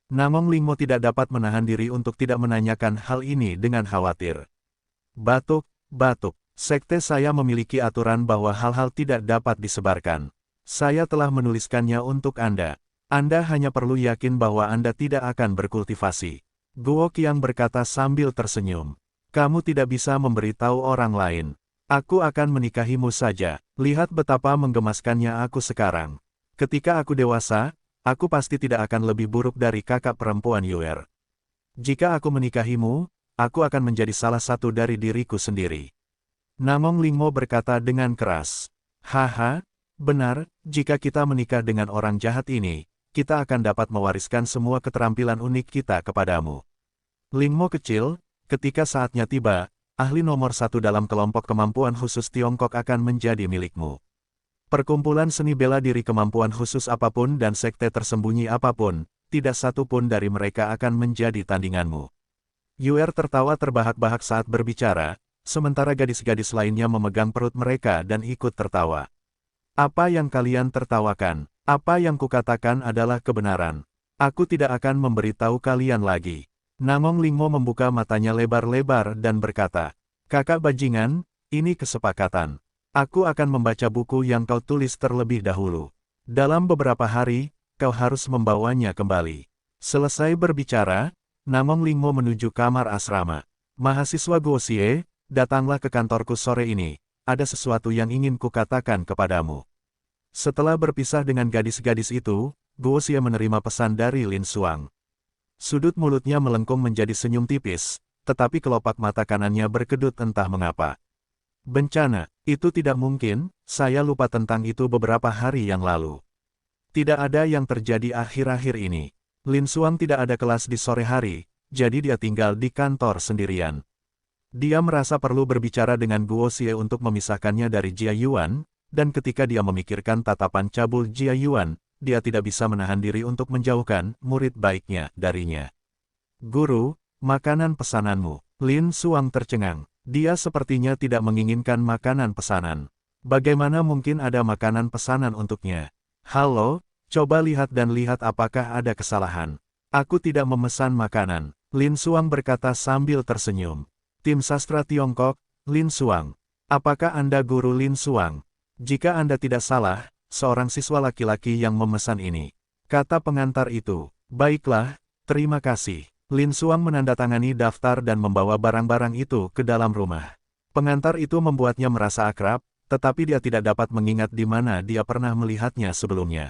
Namong Lingmo tidak dapat menahan diri untuk tidak menanyakan hal ini dengan khawatir. Batuk, sekte saya memiliki aturan bahwa hal-hal tidak dapat disebarkan. Saya telah menuliskannya untuk Anda. Anda hanya perlu yakin bahwa Anda tidak akan berkultivasi. Guo Qiang berkata sambil tersenyum. Kamu tidak bisa memberitahu orang lain. Aku akan menikahimu saja. Lihat betapa menggemaskannya aku sekarang. Ketika aku dewasa, aku pasti tidak akan lebih buruk dari kakak perempuan Yuer. Jika aku menikahimu, aku akan menjadi salah satu dari diriku sendiri. Namong Lingmo berkata dengan keras. Haha, benar, jika kita menikah dengan orang jahat ini, kita akan dapat mewariskan semua keterampilan unik kita kepadamu. Lingmo kecil, ketika saatnya tiba, ahli nomor 1 dalam kelompok kemampuan khusus Tiongkok akan menjadi milikmu. Perkumpulan seni bela diri kemampuan khusus apapun dan sekte tersembunyi apapun, tidak satu pun dari mereka akan menjadi tandinganmu. Yuer tertawa terbahak-bahak saat berbicara, sementara gadis-gadis lainnya memegang perut mereka dan ikut tertawa. Apa yang kalian tertawakan? Apa yang kukatakan adalah kebenaran. Aku tidak akan memberitahu kalian lagi. Nangong Lingmo membuka matanya lebar-lebar dan berkata, "Kakak bajingan, ini kesepakatan. Aku akan membaca buku yang kau tulis terlebih dahulu. Dalam beberapa hari, kau harus membawanya kembali." Selesai berbicara, Nangong Lingmo menuju kamar asrama. "Mahasiswa Guoxie, datanglah ke kantorku sore ini. Ada sesuatu yang ingin kukatakan kepadamu." Setelah berpisah dengan gadis-gadis itu, Guoxie menerima pesan dari Lin Xuang. Sudut mulutnya melengkung menjadi senyum tipis, tetapi kelopak mata kanannya berkedut entah mengapa. "Bencana, itu tidak mungkin, saya lupa tentang itu beberapa hari yang lalu. Tidak ada yang terjadi akhir-akhir ini. Lin Xuang tidak ada kelas di sore hari, jadi dia tinggal di kantor sendirian." Dia merasa perlu berbicara dengan Guoxie untuk memisahkannya dari Jia Yuan, dan ketika dia memikirkan tatapan cabul Jia Yuan, dia tidak bisa menahan diri untuk menjauhkan murid baiknya darinya. "Guru, makanan pesananmu." Lin Xuang tercengang. Dia sepertinya tidak menginginkan makanan pesanan. Bagaimana mungkin ada makanan pesanan untuknya? "Halo, coba lihat dan lihat apakah ada kesalahan. Aku tidak memesan makanan." Lin Xuang berkata sambil tersenyum. "Tim sastra Tiongkok, Lin Xuang. Apakah Anda guru Lin Xuang? Jika Anda tidak salah, seorang siswa laki-laki yang memesan ini," kata pengantar itu. "Baiklah, terima kasih." Lin Xuang menandatangani daftar dan membawa barang-barang itu ke dalam rumah. Pengantar itu membuatnya merasa akrab, tetapi dia tidak dapat mengingat di mana dia pernah melihatnya sebelumnya.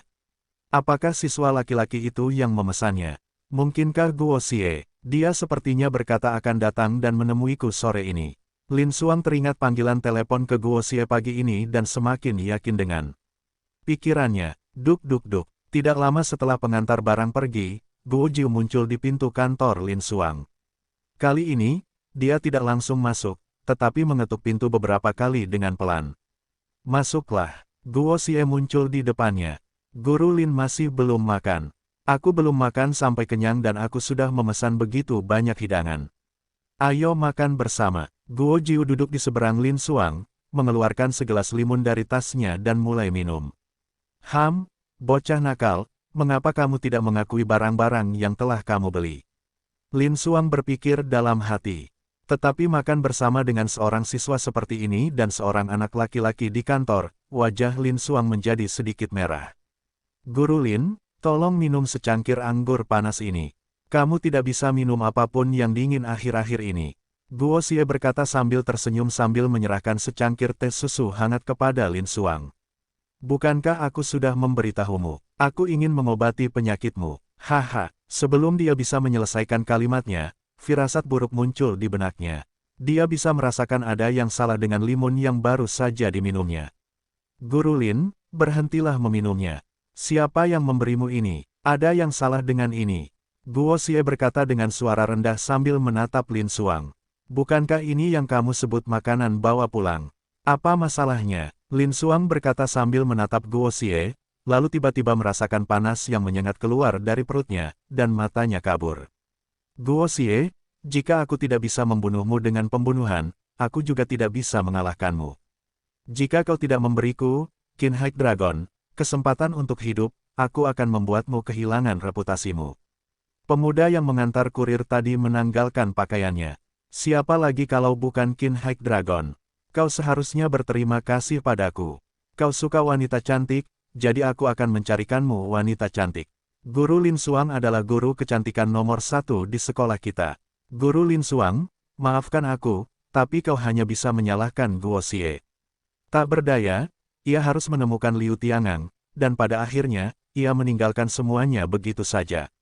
Apakah siswa laki-laki itu yang memesannya? Mungkinkah Guoxie? Dia sepertinya berkata akan datang dan menemuiku sore ini. Lin Xuang teringat panggilan telepon ke Guoxie pagi ini dan semakin yakin dengan pikirannya. Duk duk duk. Tidak lama setelah pengantar barang pergi, Guo Jiu muncul di pintu kantor Lin Xuang. Kali ini, dia tidak langsung masuk, tetapi mengetuk pintu beberapa kali dengan pelan. "Masuklah." Guo Xie muncul di depannya. "Guru Lin masih belum makan. Aku belum makan sampai kenyang dan aku sudah memesan begitu banyak hidangan. Ayo makan bersama." Guo Jiu duduk di seberang Lin Xuang, mengeluarkan segelas limun dari tasnya dan mulai minum. Bocah nakal. Mengapa kamu tidak mengakui barang-barang yang telah kamu beli?" Lin Xuang berpikir dalam hati. Tetapi makan bersama dengan seorang siswa seperti ini dan seorang anak laki-laki di kantor, wajah Lin Xuang menjadi sedikit merah. "Guru Lin, tolong minum secangkir anggur panas ini. Kamu tidak bisa minum apapun yang dingin akhir-akhir ini." Guoxie berkata sambil tersenyum sambil menyerahkan secangkir teh susu hangat kepada Lin Xuang. "Bukankah aku sudah memberitahumu? Aku ingin mengobati penyakitmu." Haha, sebelum dia bisa menyelesaikan kalimatnya, firasat buruk muncul di benaknya. Dia bisa merasakan ada yang salah dengan limun yang baru saja diminumnya. "Guru Lin, berhentilah meminumnya. Siapa yang memberimu ini? Ada yang salah dengan ini." Guoxie berkata dengan suara rendah sambil menatap Lin Xuang. "Bukankah ini yang kamu sebut makanan bawa pulang? Apa masalahnya?" Lin Xuang berkata sambil menatap Guoxie, lalu tiba-tiba merasakan panas yang menyengat keluar dari perutnya, dan matanya kabur. "Guoxie, jika aku tidak bisa membunuhmu dengan pembunuhan, aku juga tidak bisa mengalahkanmu. Jika kau tidak memberiku, Qin High Dragon, kesempatan untuk hidup, aku akan membuatmu kehilangan reputasimu." Pemuda yang mengantar kurir tadi menanggalkan pakaiannya. "Siapa lagi kalau bukan Qin High Dragon? Kau seharusnya berterima kasih padaku. Kau suka wanita cantik, jadi aku akan mencarikanmu wanita cantik." Guru Lin Xuang adalah guru kecantikan nomor 1 di sekolah kita. "Guru Lin Xuang, maafkan aku, tapi kau hanya bisa menyalahkan Guoxie. Tak berdaya, ia harus menemukan Liu Tiangang, dan pada akhirnya, ia meninggalkan semuanya begitu saja.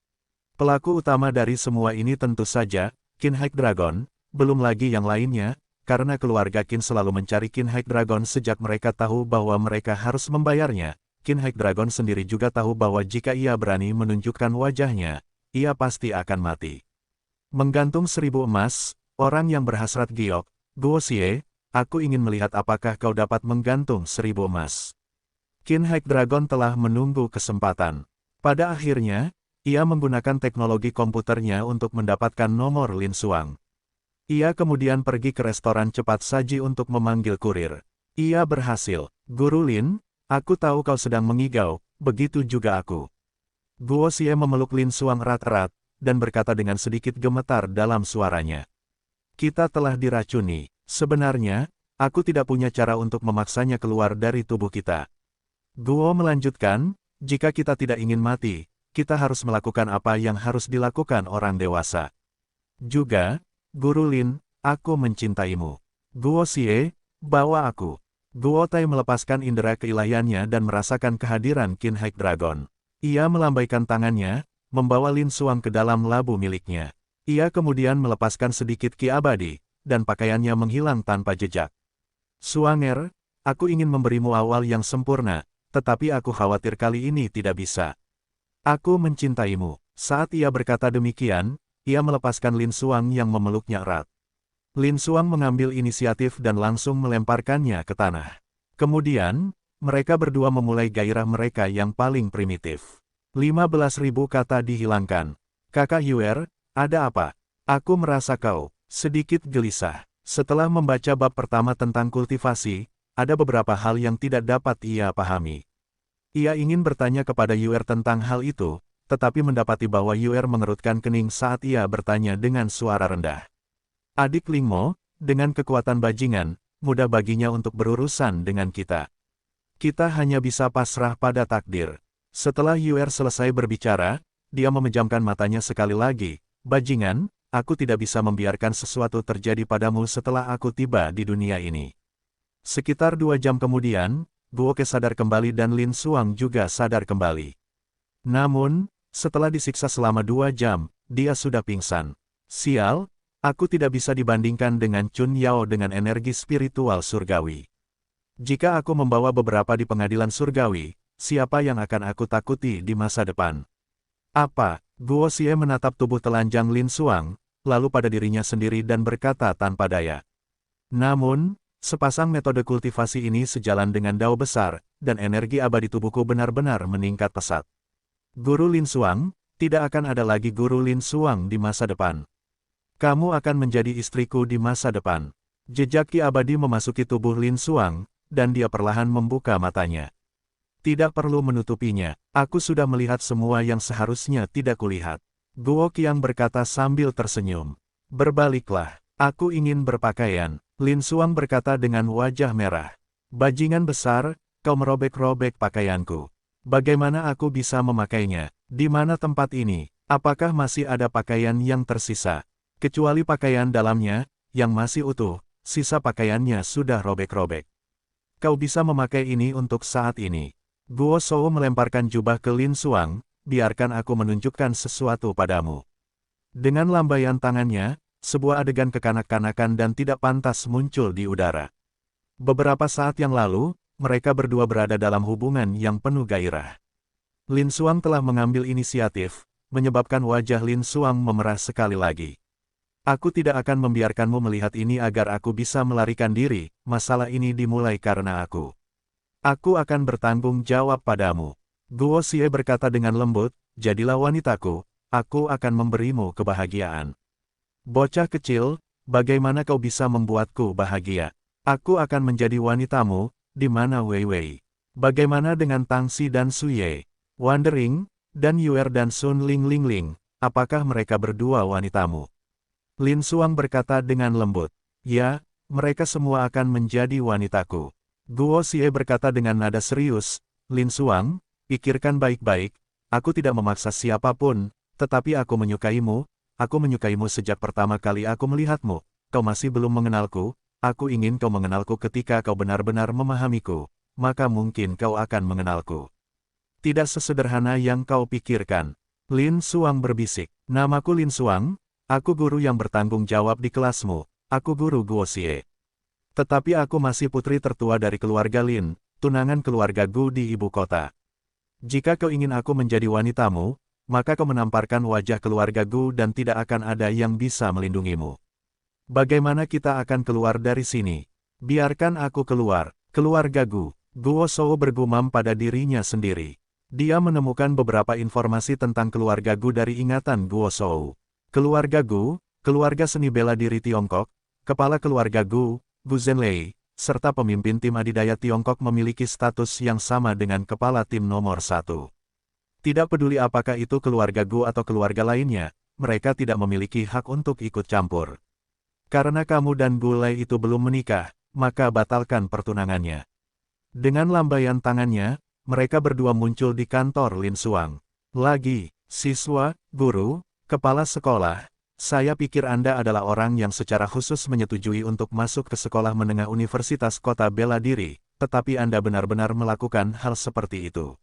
Pelaku utama dari semua ini tentu saja, Qin High Dragon, belum lagi yang lainnya, karena keluarga Qin selalu mencari Qin High Dragon sejak mereka tahu bahwa mereka harus membayarnya. Qin High Dragon sendiri juga tahu bahwa jika ia berani menunjukkan wajahnya, ia pasti akan mati. Menggantung 1000 emas, orang yang berhasrat giok. "Guoxie, aku ingin melihat apakah kau dapat menggantung 1000 emas." Qin Hake Dragon telah menunggu kesempatan. Pada akhirnya, ia menggunakan teknologi komputernya untuk mendapatkan nomor Lin Xuang. Ia kemudian pergi ke restoran cepat saji untuk memanggil kurir. Ia berhasil. Guru Lin, aku tahu kau sedang mengigau, begitu juga aku. Guo Xie memeluk Lin Xuang erat-erat, dan berkata dengan sedikit gemetar dalam suaranya. Kita telah diracuni. Sebenarnya, aku tidak punya cara untuk memaksanya keluar dari tubuh kita. Guo melanjutkan, jika kita tidak ingin mati, kita harus melakukan apa yang harus dilakukan orang dewasa. Juga, Guru Lin, aku mencintaimu. Guo Xie, bawa aku. Guo Tai melepaskan indera keilahiannya dan merasakan kehadiran Qin Hake Dragon. Ia melambaikan tangannya, membawa Lin Xuang ke dalam labu miliknya. Ia kemudian melepaskan sedikit ki abadi, dan pakaiannya menghilang tanpa jejak. Xuanger, aku ingin memberimu awal yang sempurna, tetapi aku khawatir kali ini tidak bisa. Aku mencintaimu. Saat ia berkata demikian, ia melepaskan Lin Xuang yang memeluknya erat. Lin Xuang mengambil inisiatif dan langsung melemparkannya ke tanah. Kemudian, mereka berdua memulai gairah mereka yang paling primitif. 15.000 kata dihilangkan. Kakak Yuer, ada apa? Aku merasa kau sedikit gelisah. Setelah membaca bab pertama tentang kultivasi, ada beberapa hal yang tidak dapat ia pahami. Ia ingin bertanya kepada Yuer tentang hal itu, tetapi mendapati bahwa Yuer mengerutkan kening saat ia bertanya dengan suara rendah. Adik Lingmo, dengan kekuatan bajingan, mudah baginya untuk berurusan dengan kita. Kita hanya bisa pasrah pada takdir. Setelah Yuer selesai berbicara, dia memejamkan matanya sekali lagi. Bajingan, aku tidak bisa membiarkan sesuatu terjadi padamu setelah aku tiba di dunia ini. Sekitar 2 jam kemudian, Guo Ke sadar kembali dan Lin Xuang juga sadar kembali. Namun, setelah disiksa selama 2 jam, dia sudah pingsan. Sial, aku tidak bisa dibandingkan dengan Chun Yao dengan energi spiritual surgawi. Jika aku membawa beberapa di pengadilan surgawi, siapa yang akan aku takuti di masa depan? Apa? Guo Xie menatap tubuh telanjang Lin Xuang, lalu pada dirinya sendiri dan berkata tanpa daya. Namun, sepasang metode kultivasi ini sejalan dengan dao besar, dan energi abadi tubuhku benar-benar meningkat pesat. Guru Lin Xuang, tidak akan ada lagi Guru Lin Xuang di masa depan. Kamu akan menjadi istriku di masa depan. Jejak ki abadi memasuki tubuh Lin Xuang, dan dia perlahan membuka matanya. Tidak perlu menutupinya, aku sudah melihat semua yang seharusnya tidak kulihat. Guo Qiang berkata sambil tersenyum. Berbaliklah, aku ingin berpakaian. Lin Xuang berkata dengan wajah merah. Bajingan besar, kau merobek-robek pakaianku. Bagaimana aku bisa memakainya? Di mana tempat ini? Apakah masih ada pakaian yang tersisa? Kecuali pakaian dalamnya, yang masih utuh, sisa pakaiannya sudah robek-robek. Kau bisa memakai ini untuk saat ini. Guo Shou melemparkan jubah ke Lin Xuang, biarkan aku menunjukkan sesuatu padamu. Dengan lambaian tangannya, sebuah adegan kekanak-kanakan dan tidak pantas muncul di udara. Beberapa saat yang lalu, mereka berdua berada dalam hubungan yang penuh gairah. Lin Xuang telah mengambil inisiatif, menyebabkan wajah Lin Xuang memerah sekali lagi. Aku tidak akan membiarkanmu melihat ini agar aku bisa melarikan diri, masalah ini dimulai karena aku. Aku akan bertanggung jawab padamu. Guo Xie berkata dengan lembut, jadilah wanitaku, aku akan memberimu kebahagiaan. Bocah kecil, bagaimana kau bisa membuatku bahagia? Aku akan menjadi wanitamu, di mana Wei Wei? Bagaimana dengan Tang Xi dan Su Ye? Wandering, dan Yuer dan Sun Ling Ling Ling, apakah mereka berdua wanitamu? Lin Xuang berkata dengan lembut, ya, mereka semua akan menjadi wanitaku. Guo Xie berkata dengan nada serius, Lin Xuang, pikirkan baik-baik, aku tidak memaksa siapapun, tetapi aku menyukaimu sejak pertama kali aku melihatmu, kau masih belum mengenalku, aku ingin kau mengenalku ketika kau benar-benar memahamiku, maka mungkin kau akan mengenalku. Tidak sesederhana yang kau pikirkan. Lin Xuang berbisik, namaku Lin Xuang, aku guru yang bertanggung jawab di kelasmu, aku guru Guo Xie. Tetapi aku masih putri tertua dari keluarga Lin, tunangan keluarga Gu di ibu kota. Jika kau ingin aku menjadi wanitamu, maka kau menamparkan wajah keluarga Gu dan tidak akan ada yang bisa melindungimu. Bagaimana kita akan keluar dari sini? Biarkan aku keluar, keluarga Gu. Guo Shou bergumam pada dirinya sendiri. Dia menemukan beberapa informasi tentang keluarga Gu dari ingatan Guo Shou. Keluarga Gu, keluarga seni bela diri Tiongkok, kepala keluarga Gu, Gu Zhenlei, serta pemimpin tim adidaya Tiongkok memiliki status yang sama dengan kepala tim nomor 1. Tidak peduli apakah itu keluarga Gu atau keluarga lainnya, mereka tidak memiliki hak untuk ikut campur. Karena kamu dan Gu Lei itu belum menikah, maka batalkan pertunangannya. Dengan lambaian tangannya, mereka berdua muncul di kantor Lin Xuang. Lagi, siswa, guru, kepala sekolah, saya pikir Anda adalah orang yang secara khusus menyetujui untuk masuk ke sekolah menengah Universitas Kota Bela Diri, tetapi Anda benar-benar melakukan hal seperti itu.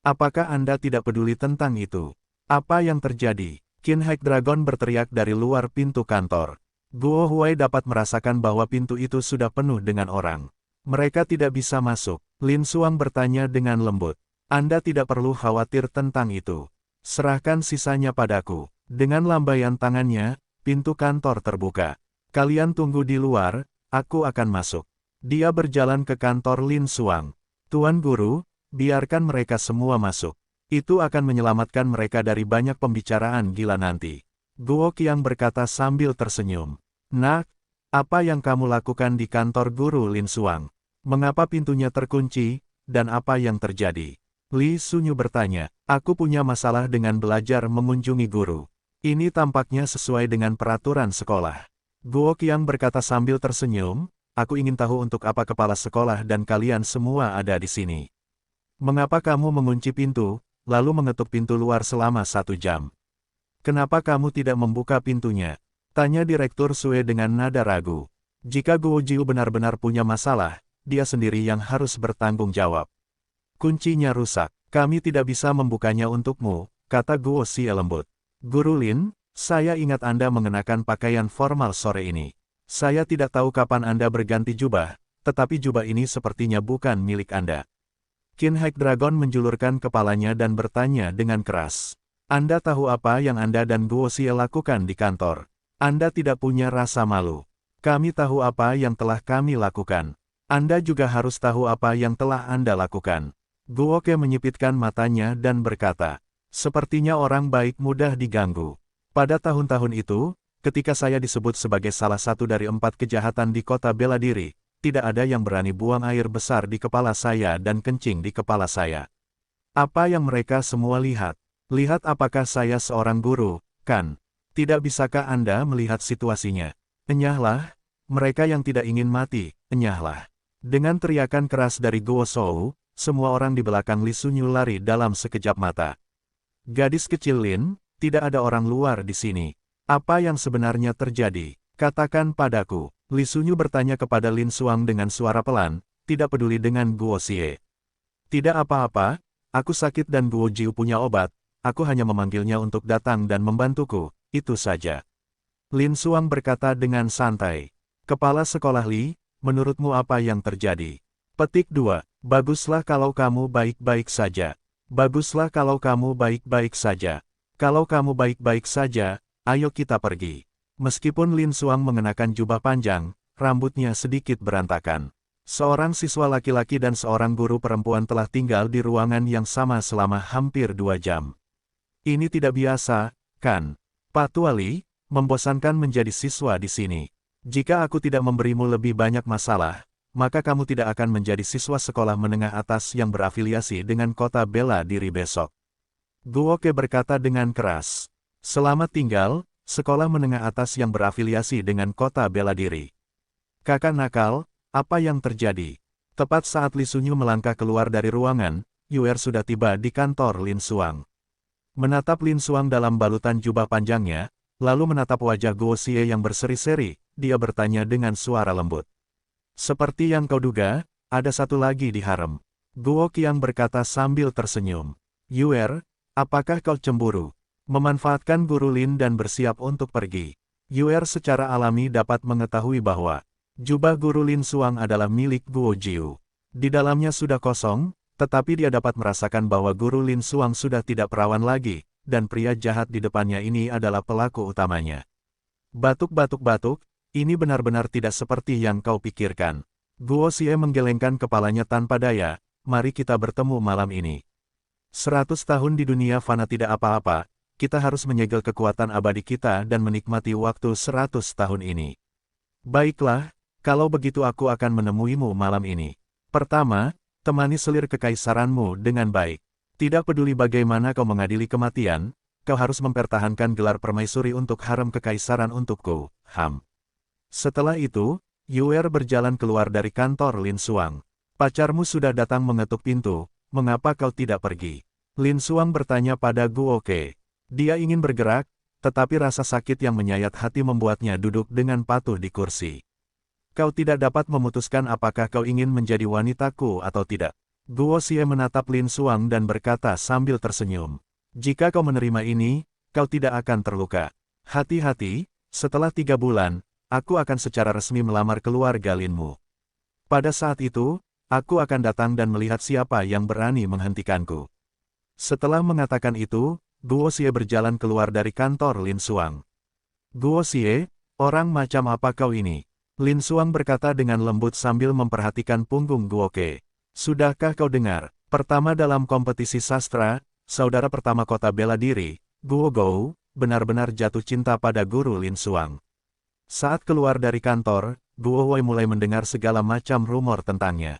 Apakah Anda tidak peduli tentang itu? Apa yang terjadi? Qin Hek Dragon berteriak dari luar pintu kantor. Guo Huai dapat merasakan bahwa pintu itu sudah penuh dengan orang. Mereka tidak bisa masuk. Lin Xuang bertanya dengan lembut. Anda tidak perlu khawatir tentang itu. Serahkan sisanya padaku. Dengan lambaian tangannya, pintu kantor terbuka. Kalian tunggu di luar, aku akan masuk. Dia berjalan ke kantor Lin Xuang. Tuan Guru, biarkan mereka semua masuk. Itu akan menyelamatkan mereka dari banyak pembicaraan gila nanti. Guo Qiang berkata sambil tersenyum. Nak, apa yang kamu lakukan di kantor Guru Lin Xuang? Mengapa pintunya terkunci, dan apa yang terjadi? Li Sunyu bertanya, aku punya masalah dengan belajar mengunjungi guru. Ini tampaknya sesuai dengan peraturan sekolah. Guo Qiang berkata sambil tersenyum, aku ingin tahu untuk apa kepala sekolah dan kalian semua ada di sini. Mengapa kamu mengunci pintu, lalu mengetuk pintu luar selama 1 jam? Kenapa kamu tidak membuka pintunya? Tanya Direktur Sue dengan nada ragu. Jika Guo Jiu benar-benar punya masalah, dia sendiri yang harus bertanggung jawab. Kuncinya rusak, kami tidak bisa membukanya untukmu, kata Guo Xie lembut. Guru Lin, saya ingat Anda mengenakan pakaian formal sore ini. Saya tidak tahu kapan Anda berganti jubah, tetapi jubah ini sepertinya bukan milik Anda. Qin Hek Dragon menjulurkan kepalanya dan bertanya dengan keras. Anda tahu apa yang Anda dan Guo Xie lakukan di kantor? Anda tidak punya rasa malu. Kami tahu apa yang telah kami lakukan. Anda juga harus tahu apa yang telah Anda lakukan. Guo Ke menyipitkan matanya dan berkata, sepertinya orang baik mudah diganggu. Pada tahun-tahun itu, ketika saya disebut sebagai salah satu dari 4 kejahatan di kota bela diri, tidak ada yang berani buang air besar di kepala saya dan kencing di kepala saya. Apa yang mereka semua lihat? Lihat apakah saya seorang guru, kan? Tidak bisakah Anda melihat situasinya? Enyahlah, mereka yang tidak ingin mati, enyahlah. Dengan teriakan keras dari Guo Shou, semua orang di belakang Li Sunyu lari dalam sekejap mata. Gadis kecil Lin, tidak ada orang luar di sini. Apa yang sebenarnya terjadi? Katakan padaku. Li Sunyu bertanya kepada Lin Xuang dengan suara pelan, tidak peduli dengan Guo Xie. Tidak apa-apa, aku sakit dan Guo Jiu punya obat, aku hanya memanggilnya untuk datang dan membantuku, itu saja. Lin Xuang berkata dengan santai. Kepala sekolah Li, menurutmu apa yang terjadi? Petik 2. Baguslah kalau kamu baik-baik saja. Baguslah kalau kamu baik-baik saja. Kalau kamu baik-baik saja, ayo kita pergi. Meskipun Lin Xuang mengenakan jubah panjang, rambutnya sedikit berantakan. Seorang siswa laki-laki dan seorang guru perempuan telah tinggal di ruangan yang sama selama hampir 2 jam. Ini tidak biasa, kan? Pak Tuali, membosankan menjadi siswa di sini. Jika aku tidak memberimu lebih banyak masalah, maka kamu tidak akan menjadi siswa sekolah menengah atas yang berafiliasi dengan kota bela diri besok. Guo Ke berkata dengan keras. Selamat tinggal, sekolah menengah atas yang berafiliasi dengan kota bela diri. Kakak nakal, apa yang terjadi? Tepat saat Li Sunyu melangkah keluar dari ruangan, Yuer sudah tiba di kantor Lin Xuang. Menatap Lin Xuang dalam balutan jubah panjangnya, lalu menatap wajah Guo Xie yang berseri-seri, dia bertanya dengan suara lembut. Seperti yang kau duga, ada satu lagi di harem. Guo Qiang berkata sambil tersenyum. Yuer, apakah kau cemburu? Memanfaatkan Guru Lin dan bersiap untuk pergi. Yuer secara alami dapat mengetahui bahwa jubah Guru Lin Xuang adalah milik Guo Jiu. Di dalamnya sudah kosong, tetapi dia dapat merasakan bahwa Guru Lin Xuang sudah tidak perawan lagi, dan pria jahat di depannya ini adalah pelaku utamanya. Batuk-batuk-batuk, ini benar-benar tidak seperti yang kau pikirkan. Guo Xie menggelengkan kepalanya tanpa daya, mari kita bertemu malam ini. 100 tahun di dunia fana tidak apa-apa, kita harus menyegel kekuatan abadi kita dan menikmati waktu 100 tahun ini. Baiklah, kalau begitu aku akan menemuimu malam ini. Pertama, temani selir kekaisaranmu dengan baik. Tidak peduli bagaimana kau mengadili kematian, kau harus mempertahankan gelar permaisuri untuk harem kekaisaran untukku, Setelah itu, Yuer berjalan keluar dari kantor Lin Xuang. Pacarmu sudah datang mengetuk pintu, mengapa kau tidak pergi? Lin Xuang bertanya pada Guo Ke. Dia ingin bergerak, tetapi rasa sakit yang menyayat hati membuatnya duduk dengan patuh di kursi. Kau tidak dapat memutuskan apakah kau ingin menjadi wanitaku atau tidak. Guo Xie menatap Lin Xuang dan berkata sambil tersenyum. Jika kau menerima ini, kau tidak akan terluka. Hati-hati, setelah 3 bulan, aku akan secara resmi melamar keluarga Linmu. Pada saat itu, aku akan datang dan melihat siapa yang berani menghentikanku. Setelah mengatakan itu, Guo Xie berjalan keluar dari kantor Lin Xuang. Guo Xie, orang macam apa kau ini? Lin Xuang berkata dengan lembut sambil memperhatikan punggung Guo Ke. Sudahkah kau dengar? Pertama dalam kompetisi sastra, saudara pertama kota bela diri, Guo Gou, benar-benar jatuh cinta pada guru Lin Xuang. Saat keluar dari kantor, Guo Wei mulai mendengar segala macam rumor tentangnya.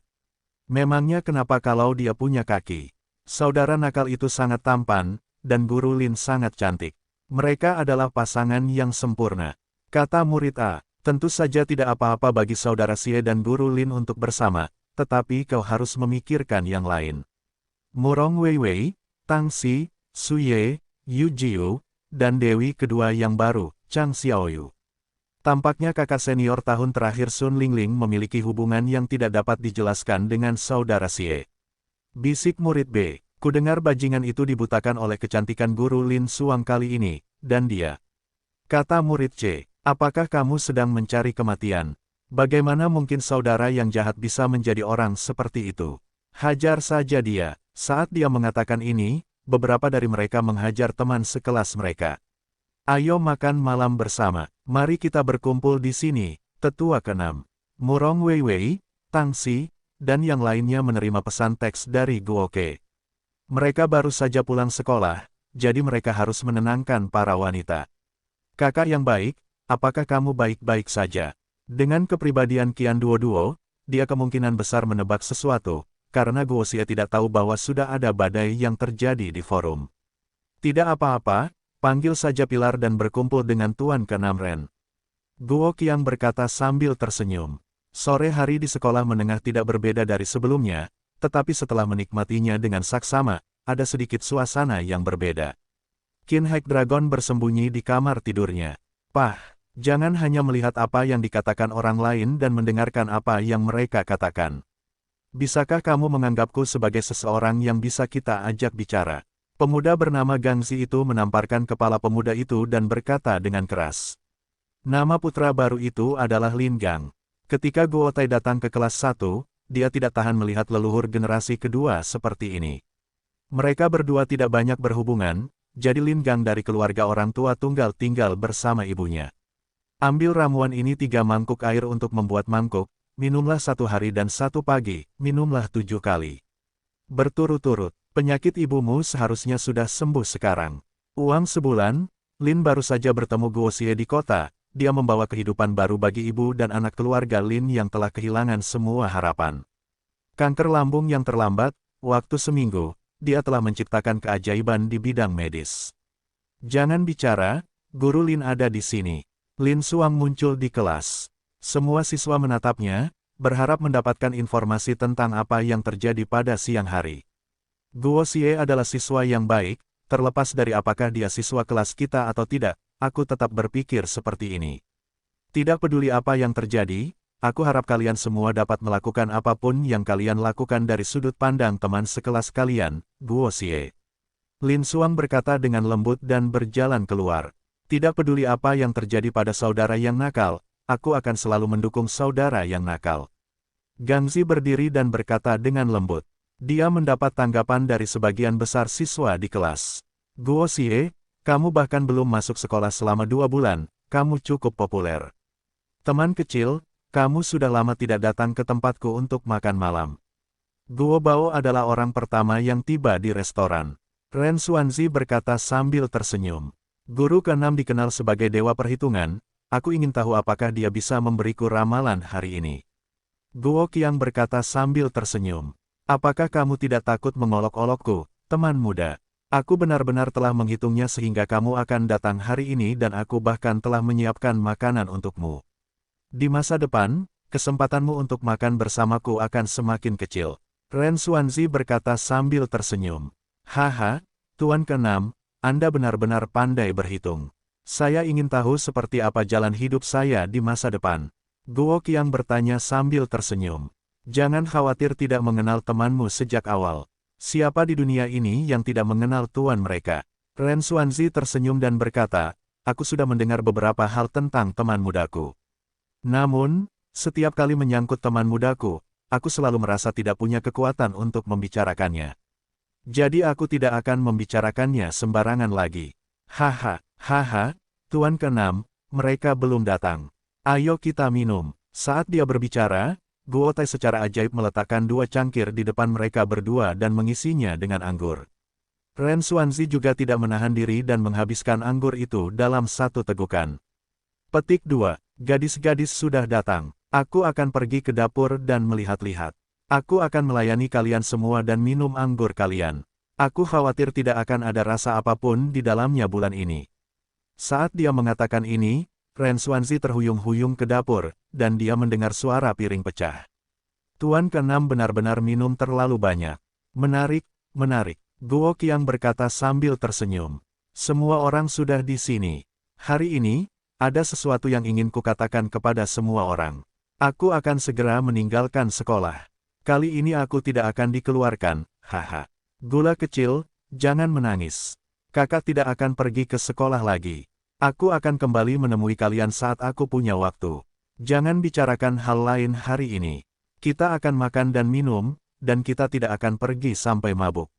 Memangnya kenapa kalau dia punya kaki? Saudara nakal itu sangat tampan, dan guru Lin sangat cantik. Mereka adalah pasangan yang sempurna. Kata murid A, tentu saja tidak apa-apa bagi saudara Xie dan guru Lin untuk bersama, tetapi kau harus memikirkan yang lain. Murong Weiwei, Tang Xi, Su Ye, Yu Jiu, dan Dewi kedua yang baru, Chang Xiaoyu. Tampaknya kakak senior tahun terakhir Sun Lingling memiliki hubungan yang tidak dapat dijelaskan dengan saudara Xie. Bisik murid B, kudengar bajingan itu dibutakan oleh kecantikan guru Lin Xuang kali ini, dan dia. Kata murid C, apakah kamu sedang mencari kematian? Bagaimana mungkin saudara yang jahat bisa menjadi orang seperti itu? Hajar saja dia. Saat dia mengatakan ini, beberapa dari mereka menghajar teman sekelas mereka. Ayo makan malam bersama, mari kita berkumpul di sini, tetua ke-6. Murong Weiwei, Tang Xi, dan yang lainnya menerima pesan teks dari Guo Ke. Mereka baru saja pulang sekolah, jadi mereka harus menenangkan para wanita. Kakak yang baik, apakah kamu baik-baik saja? Dengan kepribadian Qian Duo, dia kemungkinan besar menebak sesuatu, karena Guo Xie tidak tahu bahwa sudah ada badai yang terjadi di forum. Tidak apa-apa. Panggil saja Pilar dan berkumpul dengan Tuan ke-6 Ren. Guo Qiang berkata sambil tersenyum. Sore hari di sekolah menengah tidak berbeda dari sebelumnya, tetapi setelah menikmatinya dengan saksama, ada sedikit suasana yang berbeda. Qin Hek Dragon bersembunyi di kamar tidurnya. Pah, jangan hanya melihat apa yang dikatakan orang lain dan mendengarkan apa yang mereka katakan. Bisakah kamu menganggapku sebagai seseorang yang bisa kita ajak bicara? Pemuda bernama Gangzi itu menamparkan kepala pemuda itu dan berkata dengan keras. Nama putra baru itu adalah Lin Gang. Ketika Guo Tai datang ke kelas 1, dia tidak tahan melihat leluhur generasi kedua seperti ini. Mereka berdua tidak banyak berhubungan, jadi Lin Gang dari keluarga orang tua tunggal tinggal bersama ibunya. Ambil ramuan ini 3 mangkuk air untuk membuat mangkuk, minumlah 1 hari dan 1 pagi, minumlah 7 kali. Berturut-turut. Penyakit ibumu seharusnya sudah sembuh sekarang. Uang sebulan, Lin baru saja bertemu Guo Xie di kota, dia membawa kehidupan baru bagi ibu dan anak keluarga Lin yang telah kehilangan semua harapan. Kanker lambung yang terlambat, waktu seminggu, dia telah menciptakan keajaiban di bidang medis. Jangan bicara, guru Lin ada di sini. Lin Xuang muncul di kelas. Semua siswa menatapnya, berharap mendapatkan informasi tentang apa yang terjadi pada siang hari. Guo Xie adalah siswa yang baik, terlepas dari apakah dia siswa kelas kita atau tidak, aku tetap berpikir seperti ini. Tidak peduli apa yang terjadi, aku harap kalian semua dapat melakukan apapun yang kalian lakukan dari sudut pandang teman sekelas kalian, Guo Xie. Lin Xuang berkata dengan lembut dan berjalan keluar. Tidak peduli apa yang terjadi pada saudara yang nakal, aku akan selalu mendukung saudara yang nakal. Gangzi berdiri dan berkata dengan lembut. Dia mendapat tanggapan dari sebagian besar siswa di kelas. Guo Xie, kamu bahkan belum masuk sekolah selama 2 bulan, kamu cukup populer. Teman kecil, kamu sudah lama tidak datang ke tempatku untuk makan malam. Guo Bao adalah orang pertama yang tiba di restoran. Ren Xuanzi berkata sambil tersenyum. Guru ke-6 dikenal sebagai dewa perhitungan, aku ingin tahu apakah dia bisa memberiku ramalan hari ini. Guo Qiang berkata sambil tersenyum. Apakah kamu tidak takut mengolok-olokku, teman muda? Aku benar-benar telah menghitungnya sehingga kamu akan datang hari ini dan aku bahkan telah menyiapkan makanan untukmu. Di masa depan, kesempatanmu untuk makan bersamaku akan semakin kecil. Ren Xuanzi berkata sambil tersenyum. Haha, Tuan ke-6, Anda benar-benar pandai berhitung. Saya ingin tahu seperti apa jalan hidup saya di masa depan. Guo Qiang bertanya sambil tersenyum. Jangan khawatir tidak mengenal temanmu sejak awal. Siapa di dunia ini yang tidak mengenal tuan mereka? Ren Xuanzi tersenyum dan berkata, aku sudah mendengar beberapa hal tentang teman mudaku. Namun, setiap kali menyangkut teman mudaku, aku selalu merasa tidak punya kekuatan untuk membicarakannya. Jadi aku tidak akan membicarakannya sembarangan lagi. Haha, haha, Tuan ke-6, mereka belum datang. Ayo kita minum. Saat dia berbicara, Guo Tai secara ajaib meletakkan 2 cangkir di depan mereka berdua dan mengisinya dengan anggur. Ren Xuanzi juga tidak menahan diri dan menghabiskan anggur itu dalam satu tegukan. Petik 2. Gadis-gadis sudah datang. Aku akan pergi ke dapur dan melihat-lihat. Aku akan melayani kalian semua dan minum anggur kalian. Aku khawatir tidak akan ada rasa apapun di dalamnya bulan ini. Saat dia mengatakan ini, Ren Xuanzi terhuyung-huyung ke dapur, dan dia mendengar suara piring pecah. Tuan ke-6 benar-benar minum terlalu banyak. Menarik, menarik. Guo Qiang berkata sambil tersenyum. Semua orang sudah di sini. Hari ini, ada sesuatu yang ingin kukatakan kepada semua orang. Aku akan segera meninggalkan sekolah. Kali ini aku tidak akan dikeluarkan, haha. Gula kecil, jangan menangis. Kakak tidak akan pergi ke sekolah lagi. Aku akan kembali menemui kalian saat aku punya waktu. Jangan bicarakan hal lain hari ini. Kita akan makan dan minum, dan kita tidak akan pergi sampai mabuk.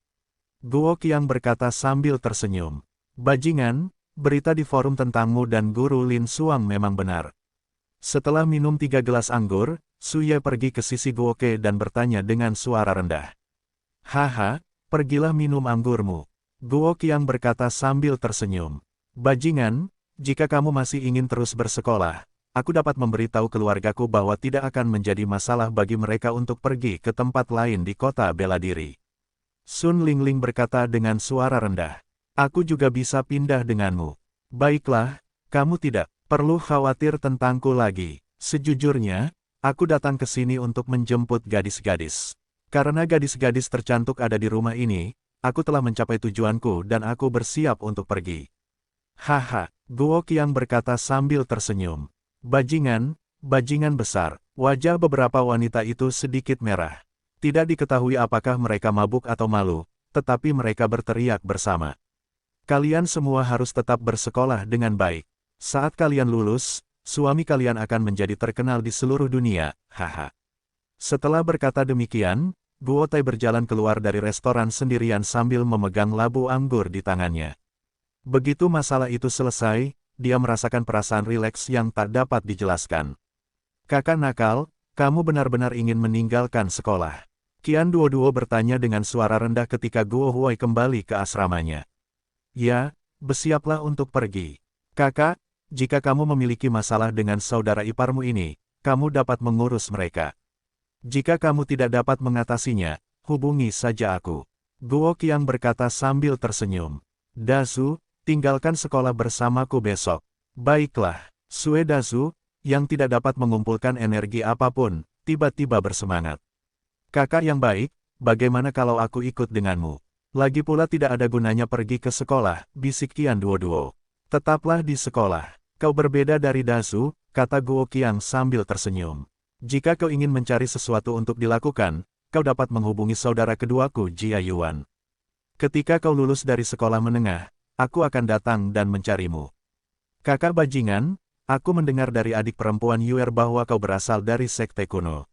Guo Qiang berkata sambil tersenyum. Bajingan, berita di forum tentangmu dan Guru Lin Xuang memang benar. Setelah minum 3 gelas anggur, Su Ye pergi ke sisi Guo Ke dan bertanya dengan suara rendah. Haha, pergilah minum anggurmu. Guo Qiang berkata sambil tersenyum. Bajingan, jika kamu masih ingin terus bersekolah, aku dapat memberitahu keluargaku bahwa tidak akan menjadi masalah bagi mereka untuk pergi ke tempat lain di kota bela diri. Sun Lingling berkata dengan suara rendah. Aku juga bisa pindah denganmu. Baiklah, kamu tidak perlu khawatir tentangku lagi. Sejujurnya, aku datang ke sini untuk menjemput gadis-gadis. Karena gadis-gadis tercantik ada di rumah ini, aku telah mencapai tujuanku dan aku bersiap untuk pergi. Haha, Guo Qiang berkata sambil tersenyum. Bajingan, bajingan besar. Wajah beberapa wanita itu sedikit merah. Tidak diketahui apakah mereka mabuk atau malu, tetapi mereka berteriak bersama. Kalian semua harus tetap bersekolah dengan baik. Saat kalian lulus, suami kalian akan menjadi terkenal di seluruh dunia, haha. Setelah berkata demikian, Guo Tai berjalan keluar dari restoran sendirian sambil memegang labu anggur di tangannya. Begitu masalah itu selesai, dia merasakan perasaan rileks yang tak dapat dijelaskan. Kakak nakal, kamu benar-benar ingin meninggalkan sekolah. Qian Duo bertanya dengan suara rendah ketika Guo Huai kembali ke asramanya. Ya, bersiaplah untuk pergi. Kakak, jika kamu memiliki masalah dengan saudara iparmu ini, kamu dapat mengurus mereka. Jika kamu tidak dapat mengatasinya, hubungi saja aku. Guo Qiang berkata sambil tersenyum. Dazu, tinggalkan sekolah bersamaku besok. Baiklah, Sue Dazu, yang tidak dapat mengumpulkan energi apapun, tiba-tiba bersemangat. Kakak yang baik, bagaimana kalau aku ikut denganmu? Lagi pula tidak ada gunanya pergi ke sekolah, bisik Qian Duo. Tetaplah di sekolah. Kau berbeda dari Dazu, kata Guo Qiang sambil tersenyum. Jika kau ingin mencari sesuatu untuk dilakukan, kau dapat menghubungi saudara keduaku Jia Yuan. Ketika kau lulus dari sekolah menengah, aku akan datang dan mencarimu. Kakak bajingan, aku mendengar dari adik perempuan Yuer bahwa kau berasal dari sekte kuno.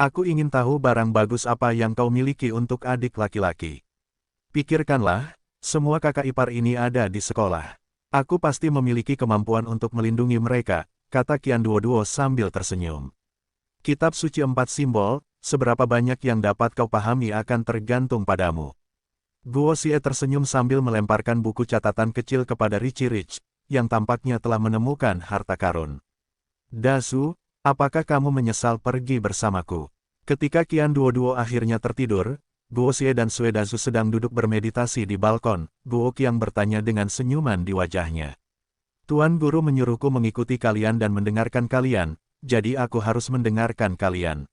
Aku ingin tahu barang bagus apa yang kau miliki untuk adik laki-laki. Pikirkanlah, semua kakak ipar ini ada di sekolah. Aku pasti memiliki kemampuan untuk melindungi mereka, kata Qian Duo sambil tersenyum. Kitab suci 4 simbol, seberapa banyak yang dapat kau pahami akan tergantung padamu. Guo Xie tersenyum sambil melemparkan buku catatan kecil kepada Richie Rich, yang tampaknya telah menemukan harta karun. Dasu, apakah kamu menyesal pergi bersamaku? Ketika Qian Duo akhirnya tertidur, Guo Xie dan Sue Dasu sedang duduk bermeditasi di balkon. Guo Qiang bertanya dengan senyuman di wajahnya. Tuan Guru menyuruhku mengikuti kalian dan mendengarkan kalian, jadi aku harus mendengarkan kalian.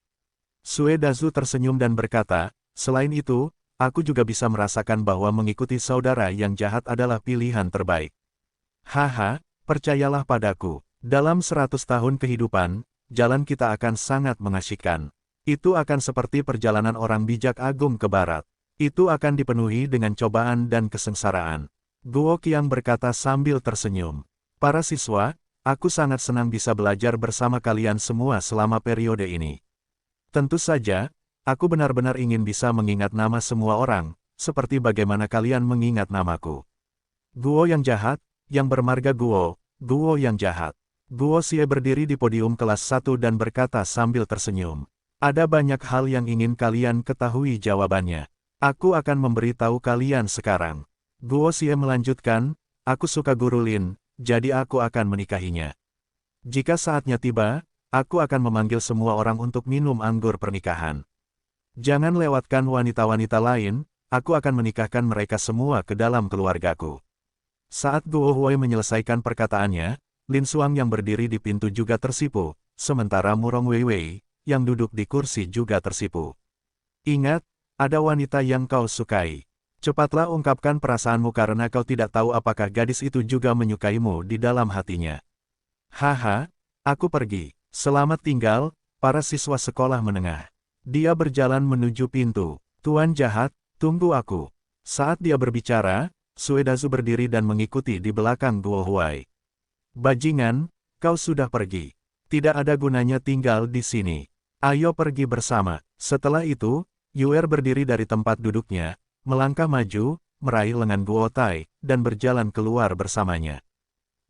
Sue Dasu tersenyum dan berkata, selain itu, aku juga bisa merasakan bahwa mengikuti saudara yang jahat adalah pilihan terbaik. Haha, percayalah padaku, dalam 100 tahun kehidupan, jalan kita akan sangat mengasyikkan. Itu akan seperti perjalanan orang bijak agung ke barat. Itu akan dipenuhi dengan cobaan dan kesengsaraan. Guo Qiang berkata sambil tersenyum. Para siswa, aku sangat senang bisa belajar bersama kalian semua selama periode ini. Tentu saja, aku benar-benar ingin bisa mengingat nama semua orang, seperti bagaimana kalian mengingat namaku. Guo yang jahat, yang bermarga Guo yang jahat. Guo Xie berdiri di podium kelas 1 dan berkata sambil tersenyum. Ada banyak hal yang ingin kalian ketahui jawabannya. Aku akan memberitahu kalian sekarang. Guo Xie melanjutkan, aku suka Guru Lin, jadi aku akan menikahinya. Jika saatnya tiba, aku akan memanggil semua orang untuk minum anggur pernikahan. Jangan lewatkan wanita-wanita lain, aku akan menikahkan mereka semua ke dalam keluargaku. Saat Guo Huai menyelesaikan perkataannya, Lin Xuang yang berdiri di pintu juga tersipu, sementara Murong Weiwei, yang duduk di kursi juga tersipu. Ingat, ada wanita yang kau sukai. Cepatlah ungkapkan perasaanmu karena kau tidak tahu apakah gadis itu juga menyukaimu di dalam hatinya. Haha, aku pergi. Selamat tinggal, para siswa sekolah menengah. Dia berjalan menuju pintu. Tuan jahat, tunggu aku. Saat dia berbicara, Sue Dasu berdiri dan mengikuti di belakang Guo Huai. Bajingan, kau sudah pergi. Tidak ada gunanya tinggal di sini. Ayo pergi bersama. Setelah itu, Yuer berdiri dari tempat duduknya, melangkah maju, meraih lengan Guo Tai, dan berjalan keluar bersamanya.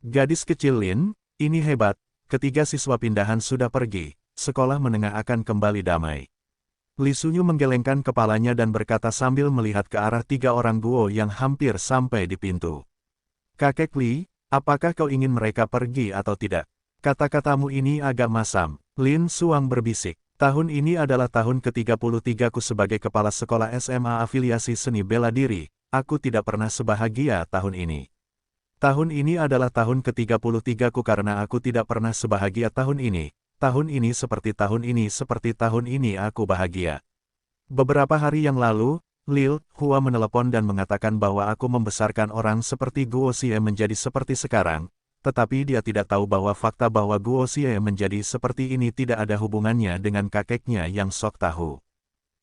Gadis kecil Lin, ini hebat. Ketiga siswa pindahan sudah pergi, sekolah menengah akan kembali damai. Li Sunyu menggelengkan kepalanya dan berkata sambil melihat ke arah 3 orang Guo yang hampir sampai di pintu. Kakek Li, apakah kau ingin mereka pergi atau tidak? Kata-katamu ini agak masam. Lin Xuang berbisik. Tahun ini adalah tahun ke-33 ku sebagai kepala sekolah SMA afiliasi seni bela diri. Aku tidak pernah sebahagia tahun ini. Tahun ini adalah tahun ke-33 ku karena aku tidak pernah sebahagia tahun ini. Tahun ini seperti tahun ini aku bahagia. Beberapa hari yang lalu, Lil Hua menelepon dan mengatakan bahwa aku membesarkan orang seperti Guo Xie menjadi seperti sekarang, tetapi dia tidak tahu bahwa fakta bahwa Guo Xie menjadi seperti ini tidak ada hubungannya dengan kakeknya yang sok tahu.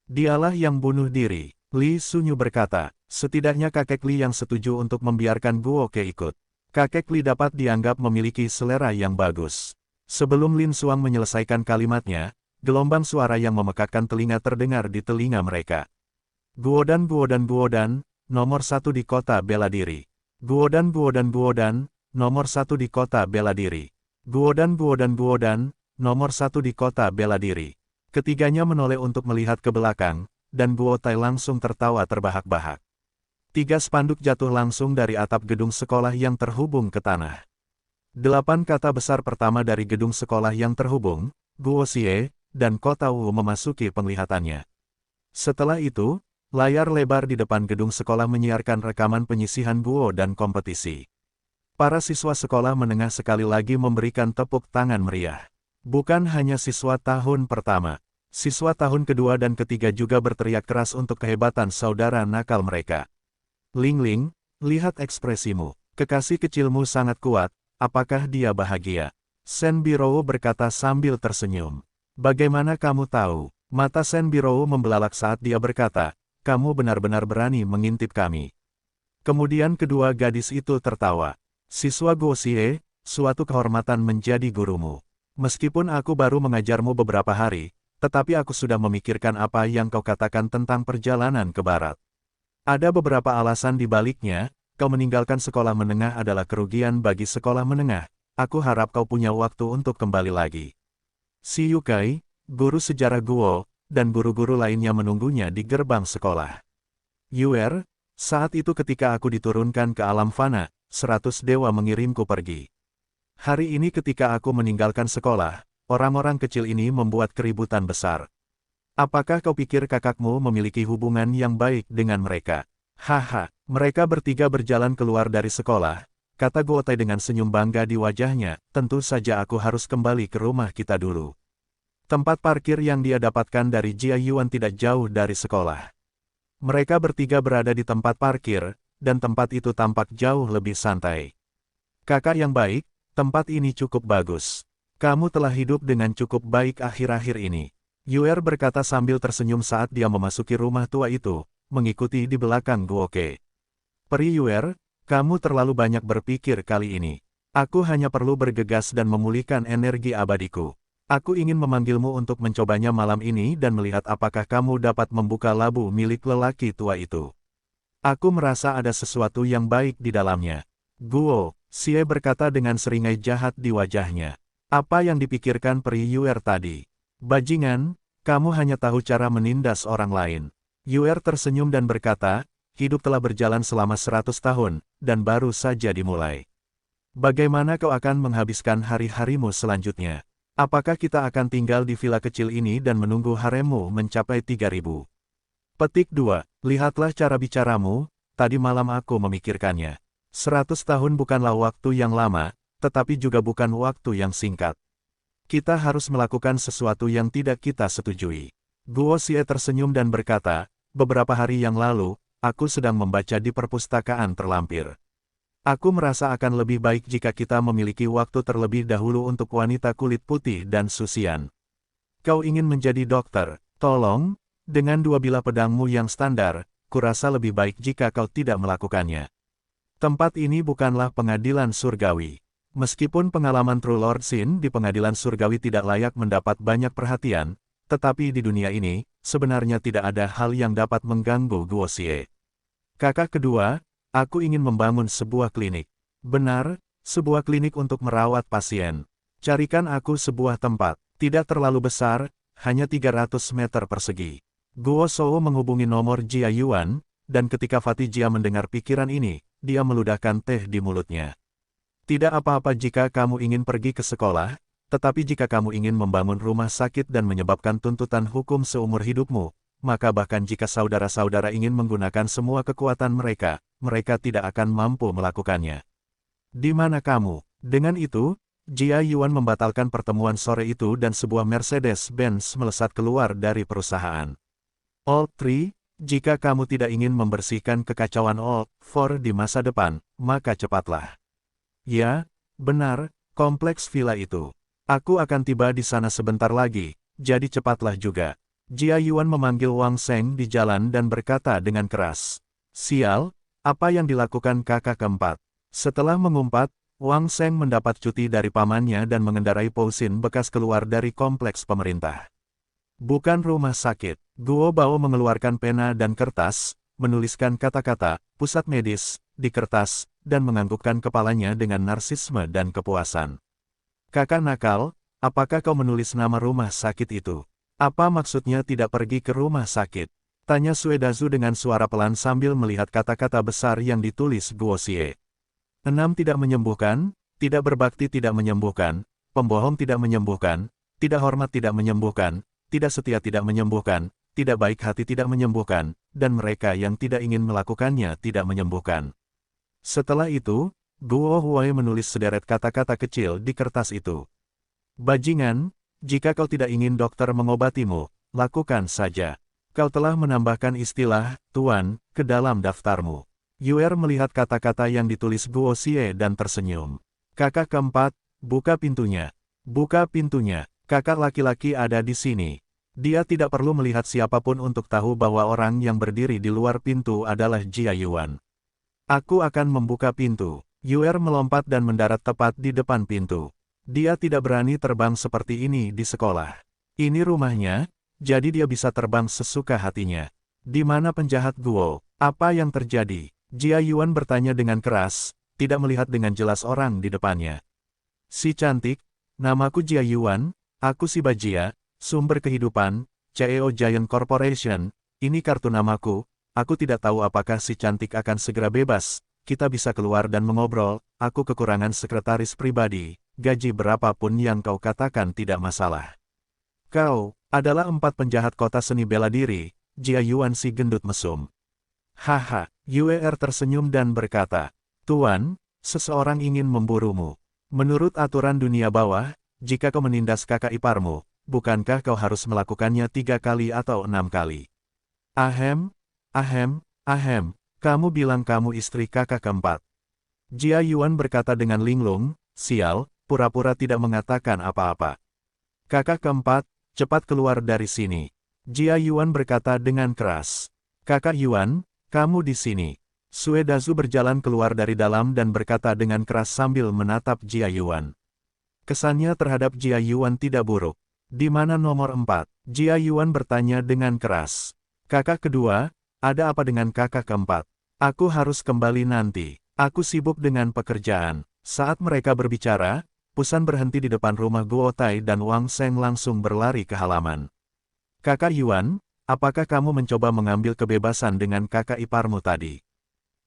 Dialah yang bunuh diri. Li Sunyu berkata, setidaknya kakek Li yang setuju untuk membiarkan Guo Ke ikut. Kakek Li dapat dianggap memiliki selera yang bagus. Sebelum Lin Xuang menyelesaikan kalimatnya, gelombang suara yang memekakkan telinga terdengar di telinga mereka. Guodan, nomor 1 di kota bela diri. Guodan, nomor 1 di kota bela diri. Guodan, nomor 1 di kota bela diri. Ketiganya menoleh untuk melihat ke belakang, dan Guo Tai langsung tertawa terbahak-bahak. 3 spanduk jatuh langsung dari atap gedung sekolah yang terhubung ke tanah. 8 kata besar pertama dari gedung sekolah yang terhubung, Guo Xie, dan Kota Wu memasuki penglihatannya. Setelah itu, layar lebar di depan gedung sekolah menyiarkan rekaman penyisihan Guo dan kompetisi. Para siswa sekolah menengah sekali lagi memberikan tepuk tangan meriah. Bukan hanya siswa tahun pertama, siswa tahun kedua dan ketiga juga berteriak keras untuk kehebatan saudara nakal mereka. Ling Ling, lihat ekspresimu. Kekasih kecilmu sangat kuat, apakah dia bahagia? Shen Birou berkata sambil tersenyum. Bagaimana kamu tahu? Mata Shen Birou membelalak saat dia berkata, kamu benar-benar berani mengintip kami. Kemudian kedua gadis itu tertawa. Siswa Guo Xie, suatu kehormatan menjadi gurumu. Meskipun aku baru mengajarmu beberapa hari, tetapi aku sudah memikirkan apa yang kau katakan tentang perjalanan ke barat. Ada beberapa alasan di baliknya, kau meninggalkan sekolah menengah adalah kerugian bagi sekolah menengah. Aku harap kau punya waktu untuk kembali lagi. Si Yukai, guru sejarah Guo, dan guru-guru lainnya menunggunya di gerbang sekolah. Yuer, saat itu ketika aku diturunkan ke alam fana, 100 dewa mengirimku pergi. Hari ini ketika aku meninggalkan sekolah, orang-orang kecil ini membuat keributan besar. Apakah kau pikir kakakmu memiliki hubungan yang baik dengan mereka? Haha, mereka bertiga berjalan keluar dari sekolah, kata Guotai dengan senyum bangga di wajahnya, tentu saja aku harus kembali ke rumah kita dulu. Tempat parkir yang dia dapatkan dari Jia Yuan tidak jauh dari sekolah. Mereka bertiga berada di tempat parkir, dan tempat itu tampak jauh lebih santai. Kakak yang baik, tempat ini cukup bagus. Kamu telah hidup dengan cukup baik akhir-akhir ini. Yuer berkata sambil tersenyum saat dia memasuki rumah tua itu, mengikuti di belakang Guoke. Peri Yuer, kamu terlalu banyak berpikir kali ini. Aku hanya perlu bergegas dan memulihkan energi abadiku. Aku ingin memanggilmu untuk mencobanya malam ini dan melihat apakah kamu dapat membuka labu milik lelaki tua itu. Aku merasa ada sesuatu yang baik di dalamnya. Guo, Xie berkata dengan seringai jahat di wajahnya. Apa yang dipikirkan Peri Yuer tadi? Bajingan, kamu hanya tahu cara menindas orang lain. Yuer tersenyum dan berkata, hidup telah berjalan selama 100 tahun, dan baru saja dimulai. Bagaimana kau akan menghabiskan hari-harimu selanjutnya? Apakah kita akan tinggal di villa kecil ini dan menunggu haremmu mencapai 3000? Petik 2. Lihatlah cara bicaramu, tadi malam aku memikirkannya. 100 tahun bukanlah waktu yang lama, tetapi juga bukan waktu yang singkat. Kita harus melakukan sesuatu yang tidak kita setujui. Guo Xie tersenyum dan berkata, beberapa hari yang lalu, aku sedang membaca di perpustakaan terlampir. Aku merasa akan lebih baik jika kita memiliki waktu terlebih dahulu untuk wanita kulit putih dan Susian. Kau ingin menjadi dokter, tolong, dengan dua bilah pedangmu yang standar, kurasa lebih baik jika kau tidak melakukannya. Tempat ini bukanlah pengadilan surgawi. Meskipun pengalaman True Lord Sin di pengadilan surgawi tidak layak mendapat banyak perhatian, tetapi di dunia ini, sebenarnya tidak ada hal yang dapat mengganggu Guo Xie. Kakak kedua, aku ingin membangun sebuah klinik. Benar, sebuah klinik untuk merawat pasien. Carikan aku sebuah tempat, tidak terlalu besar, hanya 300 meter persegi. Guo Shou menghubungi nomor Jia Yuan, dan ketika Fatih Jia mendengar pikiran ini, dia meludahkan teh di mulutnya. Tidak apa-apa jika kamu ingin pergi ke sekolah, tetapi jika kamu ingin membangun rumah sakit dan menyebabkan tuntutan hukum seumur hidupmu, maka bahkan jika saudara-saudara ingin menggunakan semua kekuatan mereka, mereka tidak akan mampu melakukannya. Di mana kamu? Dengan itu, Jia Yuan membatalkan pertemuan sore itu dan sebuah Mercedes-Benz melesat keluar dari perusahaan. Old Tree, jika kamu tidak ingin membersihkan kekacauan Old Four di masa depan, maka cepatlah. Ya, benar, kompleks villa itu. Aku akan tiba di sana sebentar lagi, jadi cepatlah juga. Jia Yuan memanggil Wang Sheng di jalan dan berkata dengan keras. Sial, apa yang dilakukan kakak keempat? Setelah mengumpat, Wang Sheng mendapat cuti dari pamannya dan mengendarai Pousin bekas keluar dari kompleks pemerintah. Bukan rumah sakit. Guo Bao mengeluarkan pena dan kertas, menuliskan kata-kata, pusat medis, di kertas, dan menganggukkan kepalanya dengan narsisme dan kepuasan. Kakak nakal, apakah kau menulis nama rumah sakit itu? Apa maksudnya tidak pergi ke rumah sakit? Tanya Suedazu dengan suara pelan sambil melihat kata-kata besar yang ditulis Guo Xie. 6 tidak menyembuhkan, tidak berbakti tidak menyembuhkan, pembohong tidak menyembuhkan, tidak hormat tidak menyembuhkan, tidak setia tidak menyembuhkan, tidak baik hati tidak menyembuhkan, dan mereka yang tidak ingin melakukannya tidak menyembuhkan. Setelah itu, Guo Huai menulis sederet kata-kata kecil di kertas itu. Bajingan, jika kau tidak ingin dokter mengobatimu, lakukan saja. Kau telah menambahkan istilah, Tuan, ke dalam daftarmu. Yuer melihat kata-kata yang ditulis Guo Xie dan tersenyum. Kakak keempat, buka pintunya. Buka pintunya, kakak laki-laki ada di sini. Dia tidak perlu melihat siapapun untuk tahu bahwa orang yang berdiri di luar pintu adalah Jia Yuan. Aku akan membuka pintu. Yuer melompat dan mendarat tepat di depan pintu. Dia tidak berani terbang seperti ini di sekolah. Ini rumahnya, jadi dia bisa terbang sesuka hatinya. Di mana penjahat Guo? Apa yang terjadi? Jia Yuan bertanya dengan keras, tidak melihat dengan jelas orang di depannya. Si cantik, namaku Jia Yuan, aku si Bajia, Sumber kehidupan, CEO Giant Corporation, ini kartu namaku, aku tidak tahu apakah si cantik akan segera bebas, kita bisa keluar dan mengobrol, aku kekurangan sekretaris pribadi, gaji berapapun yang kau katakan tidak masalah. Kau adalah 4 penjahat kota seni bela diri, Jia Yuan si gendut mesum. Haha, Yuer tersenyum dan berkata, Tuan, seseorang ingin memburumu. Menurut aturan dunia bawah, jika kau menindas kakak iparmu, bukankah kau harus melakukannya 3 kali atau 6 kali? Ahem, kamu bilang kamu istri kakak keempat. Jia Yuan berkata dengan linglung, sial, pura-pura tidak mengatakan apa-apa. Kakak keempat, cepat keluar dari sini. Jia Yuan berkata dengan keras. Kakak Yuan, kamu di sini. Sue Dazu berjalan keluar dari dalam dan berkata dengan keras sambil menatap Jia Yuan. Kesannya terhadap Jia Yuan tidak buruk. Di mana nomor 4? Jia Yuan bertanya dengan keras. Kakak kedua, ada apa dengan kakak keempat? Aku harus kembali nanti. Aku sibuk dengan pekerjaan. Saat mereka berbicara, Pusan berhenti di depan rumah Guo Tai dan Wang Sheng langsung berlari ke halaman. Kakak Yuan, apakah kamu mencoba mengambil kebebasan dengan kakak iparmu tadi?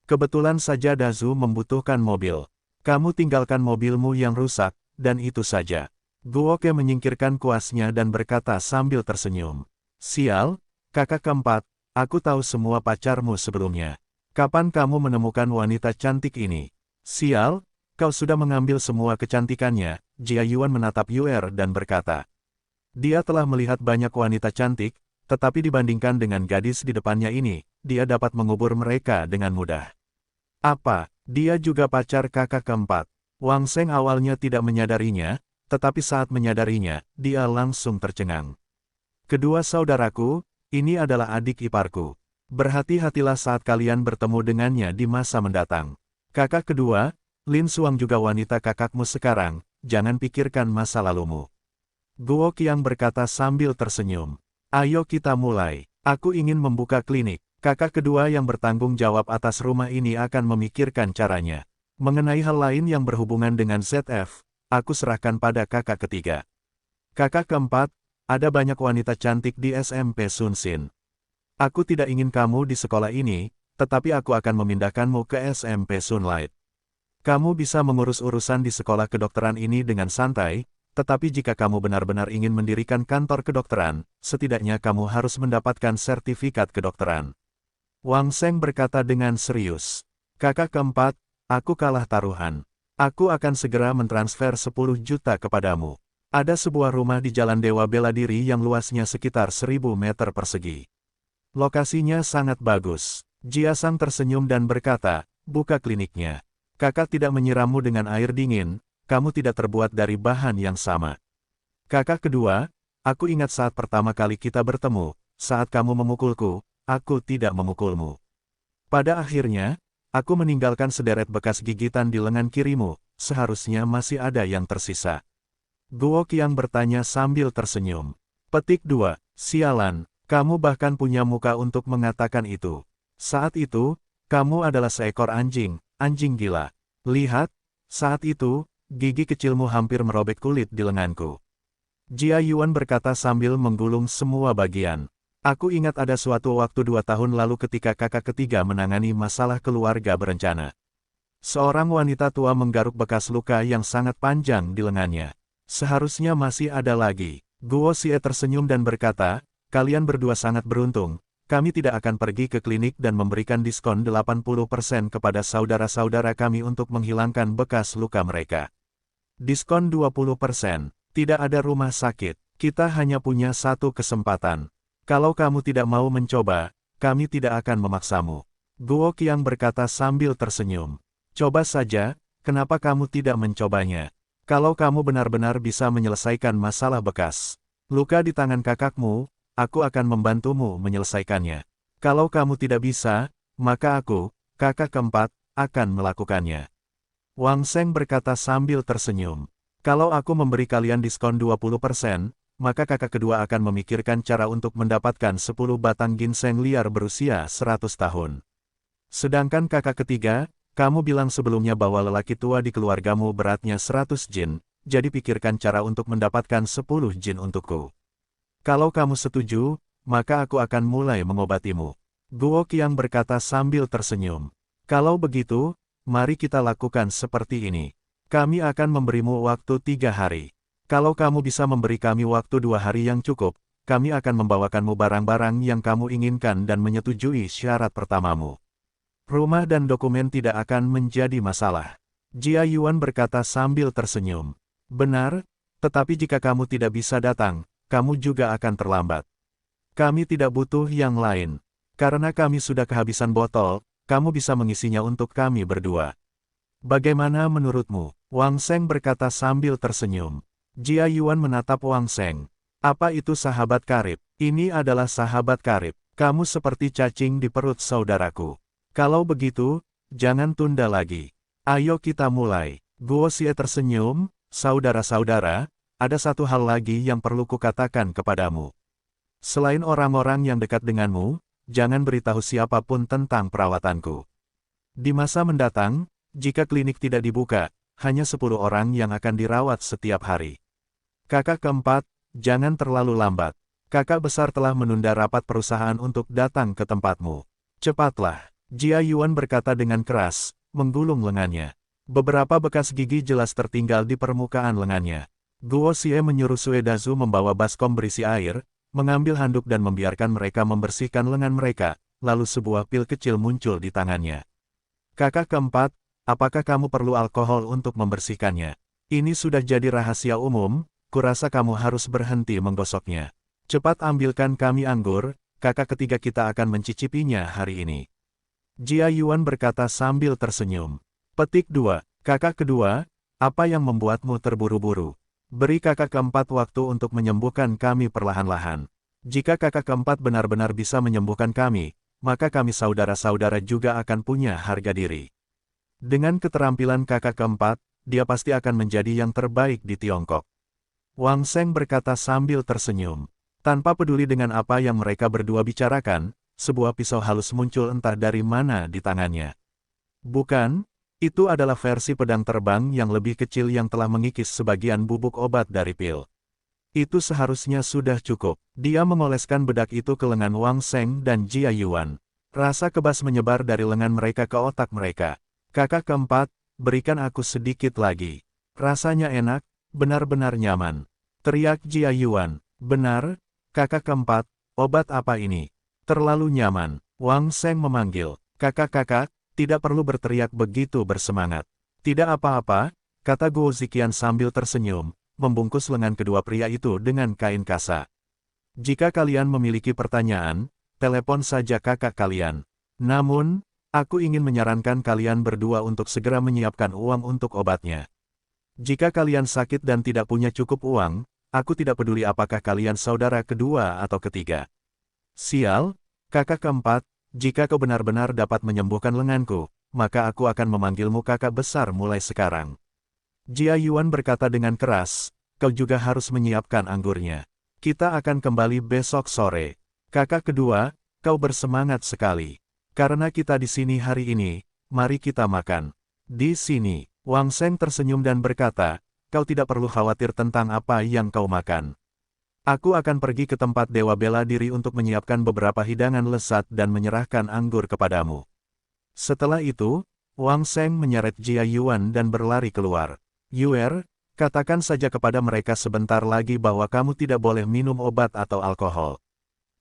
Kebetulan saja Dazu membutuhkan mobil. Kamu tinggalkan mobilmu yang rusak, dan itu saja. Guo Ke menyingkirkan kuasnya dan berkata sambil tersenyum. Sial, kakak keempat, aku tahu semua pacarmu sebelumnya. Kapan kamu menemukan wanita cantik ini? Sial, kau sudah mengambil semua kecantikannya. Jia Yuan menatap Yuer dan berkata. Dia telah melihat banyak wanita cantik, tetapi dibandingkan dengan gadis di depannya ini, dia dapat mengubur mereka dengan mudah. Apa, dia juga pacar kakak keempat? Wang Sheng awalnya tidak menyadarinya, tetapi saat menyadarinya, dia langsung tercengang. Kedua saudaraku, ini adalah adik iparku. Berhati-hatilah saat kalian bertemu dengannya di masa mendatang. Kakak kedua, Lin Suang juga wanita kakakmu sekarang, jangan pikirkan masa lalumu. Guo Qiang berkata sambil tersenyum. Ayo kita mulai, aku ingin membuka klinik. Kakak kedua yang bertanggung jawab atas rumah ini akan memikirkan caranya. Mengenai hal lain yang berhubungan dengan ZF, aku serahkan pada kakak ketiga. Kakak keempat, ada banyak wanita cantik di SMP Sun Sin. Aku tidak ingin kamu di sekolah ini, tetapi aku akan memindahkanmu ke SMP Sunlight. Kamu bisa mengurus urusan di sekolah kedokteran ini dengan santai, tetapi jika kamu benar-benar ingin mendirikan kantor kedokteran, setidaknya kamu harus mendapatkan sertifikat kedokteran. Wang Sheng berkata dengan serius. Kakak keempat, aku kalah taruhan. Aku akan segera mentransfer 10 juta kepadamu. Ada sebuah rumah di Jalan Dewa Bela Diri yang luasnya sekitar 1000 meter persegi. Lokasinya sangat bagus. Jia Sang tersenyum dan berkata, buka kliniknya. Kakak tidak menyirammu dengan air dingin, kamu tidak terbuat dari bahan yang sama. Kakak kedua, aku ingat saat pertama kali kita bertemu, saat kamu memukulku, aku tidak memukulmu. Pada akhirnya, aku meninggalkan sederet bekas gigitan di lengan kirimu, seharusnya masih ada yang tersisa. Guo Qiang bertanya sambil tersenyum. Petik 2, sialan, kamu bahkan punya muka untuk mengatakan itu. Saat itu, kamu adalah seekor anjing, anjing gila. Lihat, saat itu, gigi kecilmu hampir merobek kulit di lenganku. Jia Yuan berkata sambil menggulung semua bagian. Aku ingat ada suatu waktu 2 tahun lalu ketika kakak ketiga menangani masalah keluarga berencana. Seorang wanita tua menggaruk bekas luka yang sangat panjang di lengannya. Seharusnya masih ada lagi. Guo Xie tersenyum dan berkata, kalian berdua sangat beruntung, kami tidak akan pergi ke klinik dan memberikan diskon 80% kepada saudara-saudara kami untuk menghilangkan bekas luka mereka. Diskon 20%, tidak ada rumah sakit, kita hanya punya satu kesempatan. Kalau kamu tidak mau mencoba, kami tidak akan memaksamu. Guo Qiang berkata sambil tersenyum. Coba saja, kenapa kamu tidak mencobanya? Kalau kamu benar-benar bisa menyelesaikan masalah bekas luka di tangan kakakmu, aku akan membantumu menyelesaikannya. Kalau kamu tidak bisa, maka aku, kakak keempat, akan melakukannya. Wang Sheng berkata sambil tersenyum. Kalau aku memberi kalian diskon 20%, maka kakak kedua akan memikirkan cara untuk mendapatkan 10 batang ginseng liar berusia 100 tahun. Sedangkan kakak ketiga, kamu bilang sebelumnya bahwa lelaki tua di keluargamu beratnya 100 jin, jadi pikirkan cara untuk mendapatkan 10 jin untukku. Kalau kamu setuju, maka aku akan mulai mengobatimu. Guo Qiang berkata sambil tersenyum. Kalau begitu, mari kita lakukan seperti ini. Kami akan memberimu waktu 3 hari. Kalau kamu bisa memberi kami waktu 2 hari yang cukup, kami akan membawakanmu barang-barang yang kamu inginkan dan menyetujui syarat pertamamu. Rumah dan dokumen tidak akan menjadi masalah. Jia Yuan berkata sambil tersenyum. Benar, tetapi jika kamu tidak bisa datang, kamu juga akan terlambat. Kami tidak butuh yang lain. Karena kami sudah kehabisan botol, kamu bisa mengisinya untuk kami berdua. Bagaimana menurutmu? Wang Sheng berkata sambil tersenyum. Jia Yuan menatap Wang Sheng. Apa itu sahabat karib? Ini adalah sahabat karib. Kamu seperti cacing di perut saudaraku. Kalau begitu, jangan tunda lagi. Ayo kita mulai. Guo Xie tersenyum, saudara-saudara, ada satu hal lagi yang perlu kukatakan kepadamu. Selain orang-orang yang dekat denganmu, jangan beritahu siapapun tentang perawatanku. Di masa mendatang, jika klinik tidak dibuka, hanya 10 orang yang akan dirawat setiap hari. Kakak keempat, jangan terlalu lambat. Kakak besar telah menunda rapat perusahaan untuk datang ke tempatmu. Cepatlah. Jia Yuan berkata dengan keras, menggulung lengannya. Beberapa bekas gigi jelas tertinggal di permukaan lengannya. Guo Xie menyuruh Sue Dazu membawa baskom berisi air, mengambil handuk dan membiarkan mereka membersihkan lengan mereka, lalu sebuah pil kecil muncul di tangannya. Kakak keempat, apakah kamu perlu alkohol untuk membersihkannya? Ini sudah jadi rahasia umum, kurasa kamu harus berhenti menggosoknya. Cepat ambilkan kami anggur, kakak ketiga kita akan mencicipinya hari ini. Jia Yuan berkata sambil tersenyum. Petik 2. Kakak kedua, apa yang membuatmu terburu-buru? Beri kakak keempat waktu untuk menyembuhkan kami perlahan-lahan. Jika kakak keempat benar-benar bisa menyembuhkan kami, maka kami saudara-saudara juga akan punya harga diri. Dengan keterampilan kakak keempat, dia pasti akan menjadi yang terbaik di Tiongkok. Wang Sheng berkata sambil tersenyum. Tanpa peduli dengan apa yang mereka berdua bicarakan, sebuah pisau halus muncul entah dari mana di tangannya. Bukan, itu adalah versi pedang terbang yang lebih kecil yang telah mengikis sebagian bubuk obat dari pil. Itu seharusnya sudah cukup. Dia mengoleskan bedak itu ke lengan Wang Sheng dan Jia Yuan. Rasa kebas menyebar dari lengan mereka ke otak mereka. Kakak keempat, berikan aku sedikit lagi. Rasanya enak, benar-benar nyaman. Teriak Jia Yuan. Benar, kakak keempat, obat apa ini? Terlalu nyaman. Wang Sheng memanggil. Kakak-kakak, tidak perlu berteriak begitu bersemangat. Tidak apa-apa, kata Guo Ziqian sambil tersenyum, membungkus lengan kedua pria itu dengan kain kasa. Jika kalian memiliki pertanyaan, telepon saja kakak kalian. Namun, aku ingin menyarankan kalian berdua untuk segera menyiapkan uang untuk obatnya. Jika kalian sakit dan tidak punya cukup uang, aku tidak peduli apakah kalian saudara kedua atau ketiga. Sial, kakak keempat, jika kau benar-benar dapat menyembuhkan lenganku, maka aku akan memanggilmu kakak besar mulai sekarang. Jia Yuan berkata dengan keras, kau juga harus menyiapkan anggurnya. Kita akan kembali besok sore. Kakak kedua, kau bersemangat sekali. Karena kita di sini hari ini, mari kita makan. Di sini, Wang Sheng tersenyum dan berkata, kau tidak perlu khawatir tentang apa yang kau makan. Aku akan pergi ke tempat Dewa Bela Diri untuk menyiapkan beberapa hidangan lezat dan menyerahkan anggur kepadamu. Setelah itu, Wang Sheng menyeret Jia Yuan dan berlari keluar. Yuer, katakan saja kepada mereka sebentar lagi bahwa kamu tidak boleh minum obat atau alkohol.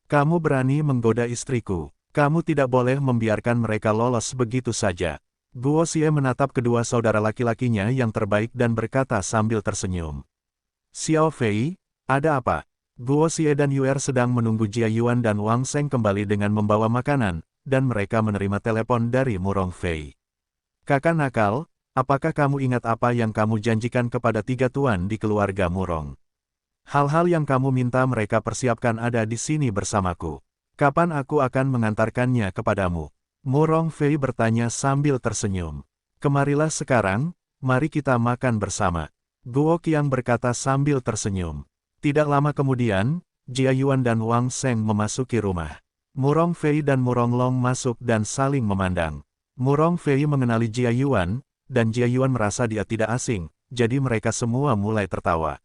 Kamu berani menggoda istriku. Kamu tidak boleh membiarkan mereka lolos begitu saja. Guo Xie menatap kedua saudara laki-lakinya yang terbaik dan berkata sambil tersenyum. Xiao Fei, ada apa? Guo Xie dan Yuer sedang menunggu Jia Yuan dan Wang Sheng kembali dengan membawa makanan, dan mereka menerima telepon dari Murong Fei. Kakak nakal, apakah kamu ingat apa yang kamu janjikan kepada 3 tuan di keluarga Murong? Hal-hal yang kamu minta mereka persiapkan ada di sini bersamaku. Kapan aku akan mengantarkannya kepadamu? Murong Fei bertanya sambil tersenyum. Kemarilah sekarang, mari kita makan bersama. Guo Qiang berkata sambil tersenyum. Tidak lama kemudian, Jia Yuan dan Wang Sheng memasuki rumah. Murong Fei dan Murong Long masuk dan saling memandang. Murong Fei mengenali Jia Yuan, dan Jia Yuan merasa dia tidak asing, jadi mereka semua mulai tertawa.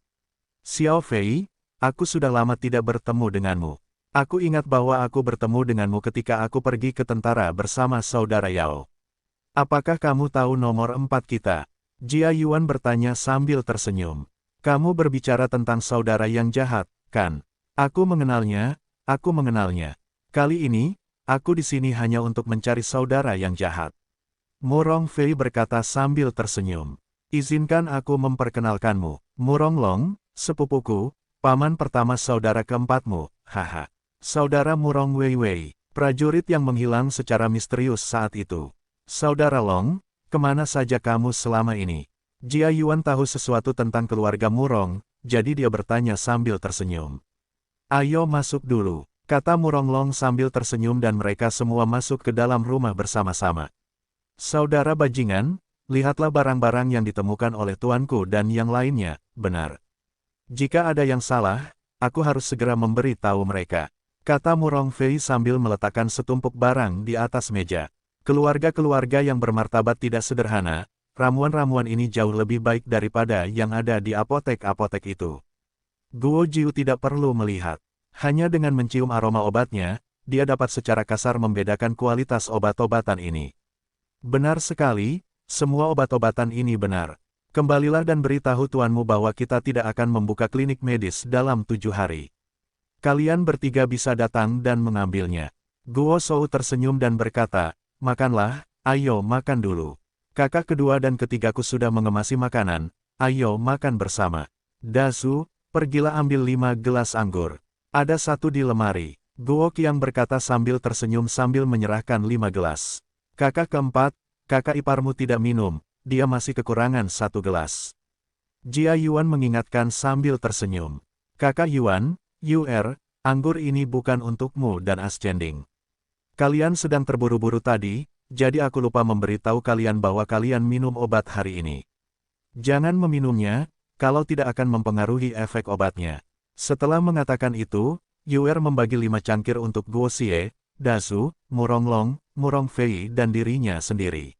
Xiao Fei, aku sudah lama tidak bertemu denganmu. Aku ingat bahwa aku bertemu denganmu ketika aku pergi ke tentara bersama saudara Yao. Apakah kamu tahu nomor 4 kita? Jia Yuan bertanya sambil tersenyum. Kamu berbicara tentang saudara yang jahat, kan? Aku mengenalnya, aku mengenalnya. Kali ini, aku di sini hanya untuk mencari saudara yang jahat. Murong Fei berkata sambil tersenyum. Izinkan aku memperkenalkanmu, Murong Long, sepupuku, paman pertama saudara keempatmu, haha. Saudara Murong Wei Wei, prajurit yang menghilang secara misterius saat itu. Saudara Long, kemana saja kamu selama ini? Jia Yuan tahu sesuatu tentang keluarga Murong, jadi dia bertanya sambil tersenyum. Ayo masuk dulu, kata Murong Long sambil tersenyum dan mereka semua masuk ke dalam rumah bersama-sama. Saudara bajingan, lihatlah barang-barang yang ditemukan oleh tuanku dan yang lainnya, benar. Jika ada yang salah, aku harus segera memberi tahu mereka, kata Murong Fei sambil meletakkan setumpuk barang di atas meja. Keluarga-keluarga yang bermartabat tidak sederhana, ramuan-ramuan ini jauh lebih baik daripada yang ada di apotek-apotek itu. Guo Jiu tidak perlu melihat. Hanya dengan mencium aroma obatnya, dia dapat secara kasar membedakan kualitas obat-obatan ini. Benar sekali, semua obat-obatan ini benar. Kembalilah dan beritahu tuanmu bahwa kita tidak akan membuka klinik medis dalam 7 hari. Kalian bertiga bisa datang dan mengambilnya. Guo Shou tersenyum dan berkata, makanlah, ayo makan dulu. Kakak kedua dan ketigaku sudah mengemasi makanan, ayo makan bersama. Dasu, pergilah ambil 5 gelas anggur. Ada 1 di lemari. Guo Qiang berkata sambil tersenyum sambil menyerahkan 5 gelas. Kakak keempat, kakak iparmu tidak minum, dia masih kekurangan 1 gelas. Jia Yuan mengingatkan sambil tersenyum. Kakak Yuan, Yuer, anggur ini bukan untukmu dan Ascending. Kalian sedang terburu-buru tadi, jadi aku lupa memberitahu kalian bahwa kalian minum obat hari ini. Jangan meminumnya, kalau tidak akan mempengaruhi efek obatnya. Setelah mengatakan itu, Yuer membagi 5 cangkir untuk Guo Xie, Dasu, Murong Long, Murong Fei dan dirinya sendiri.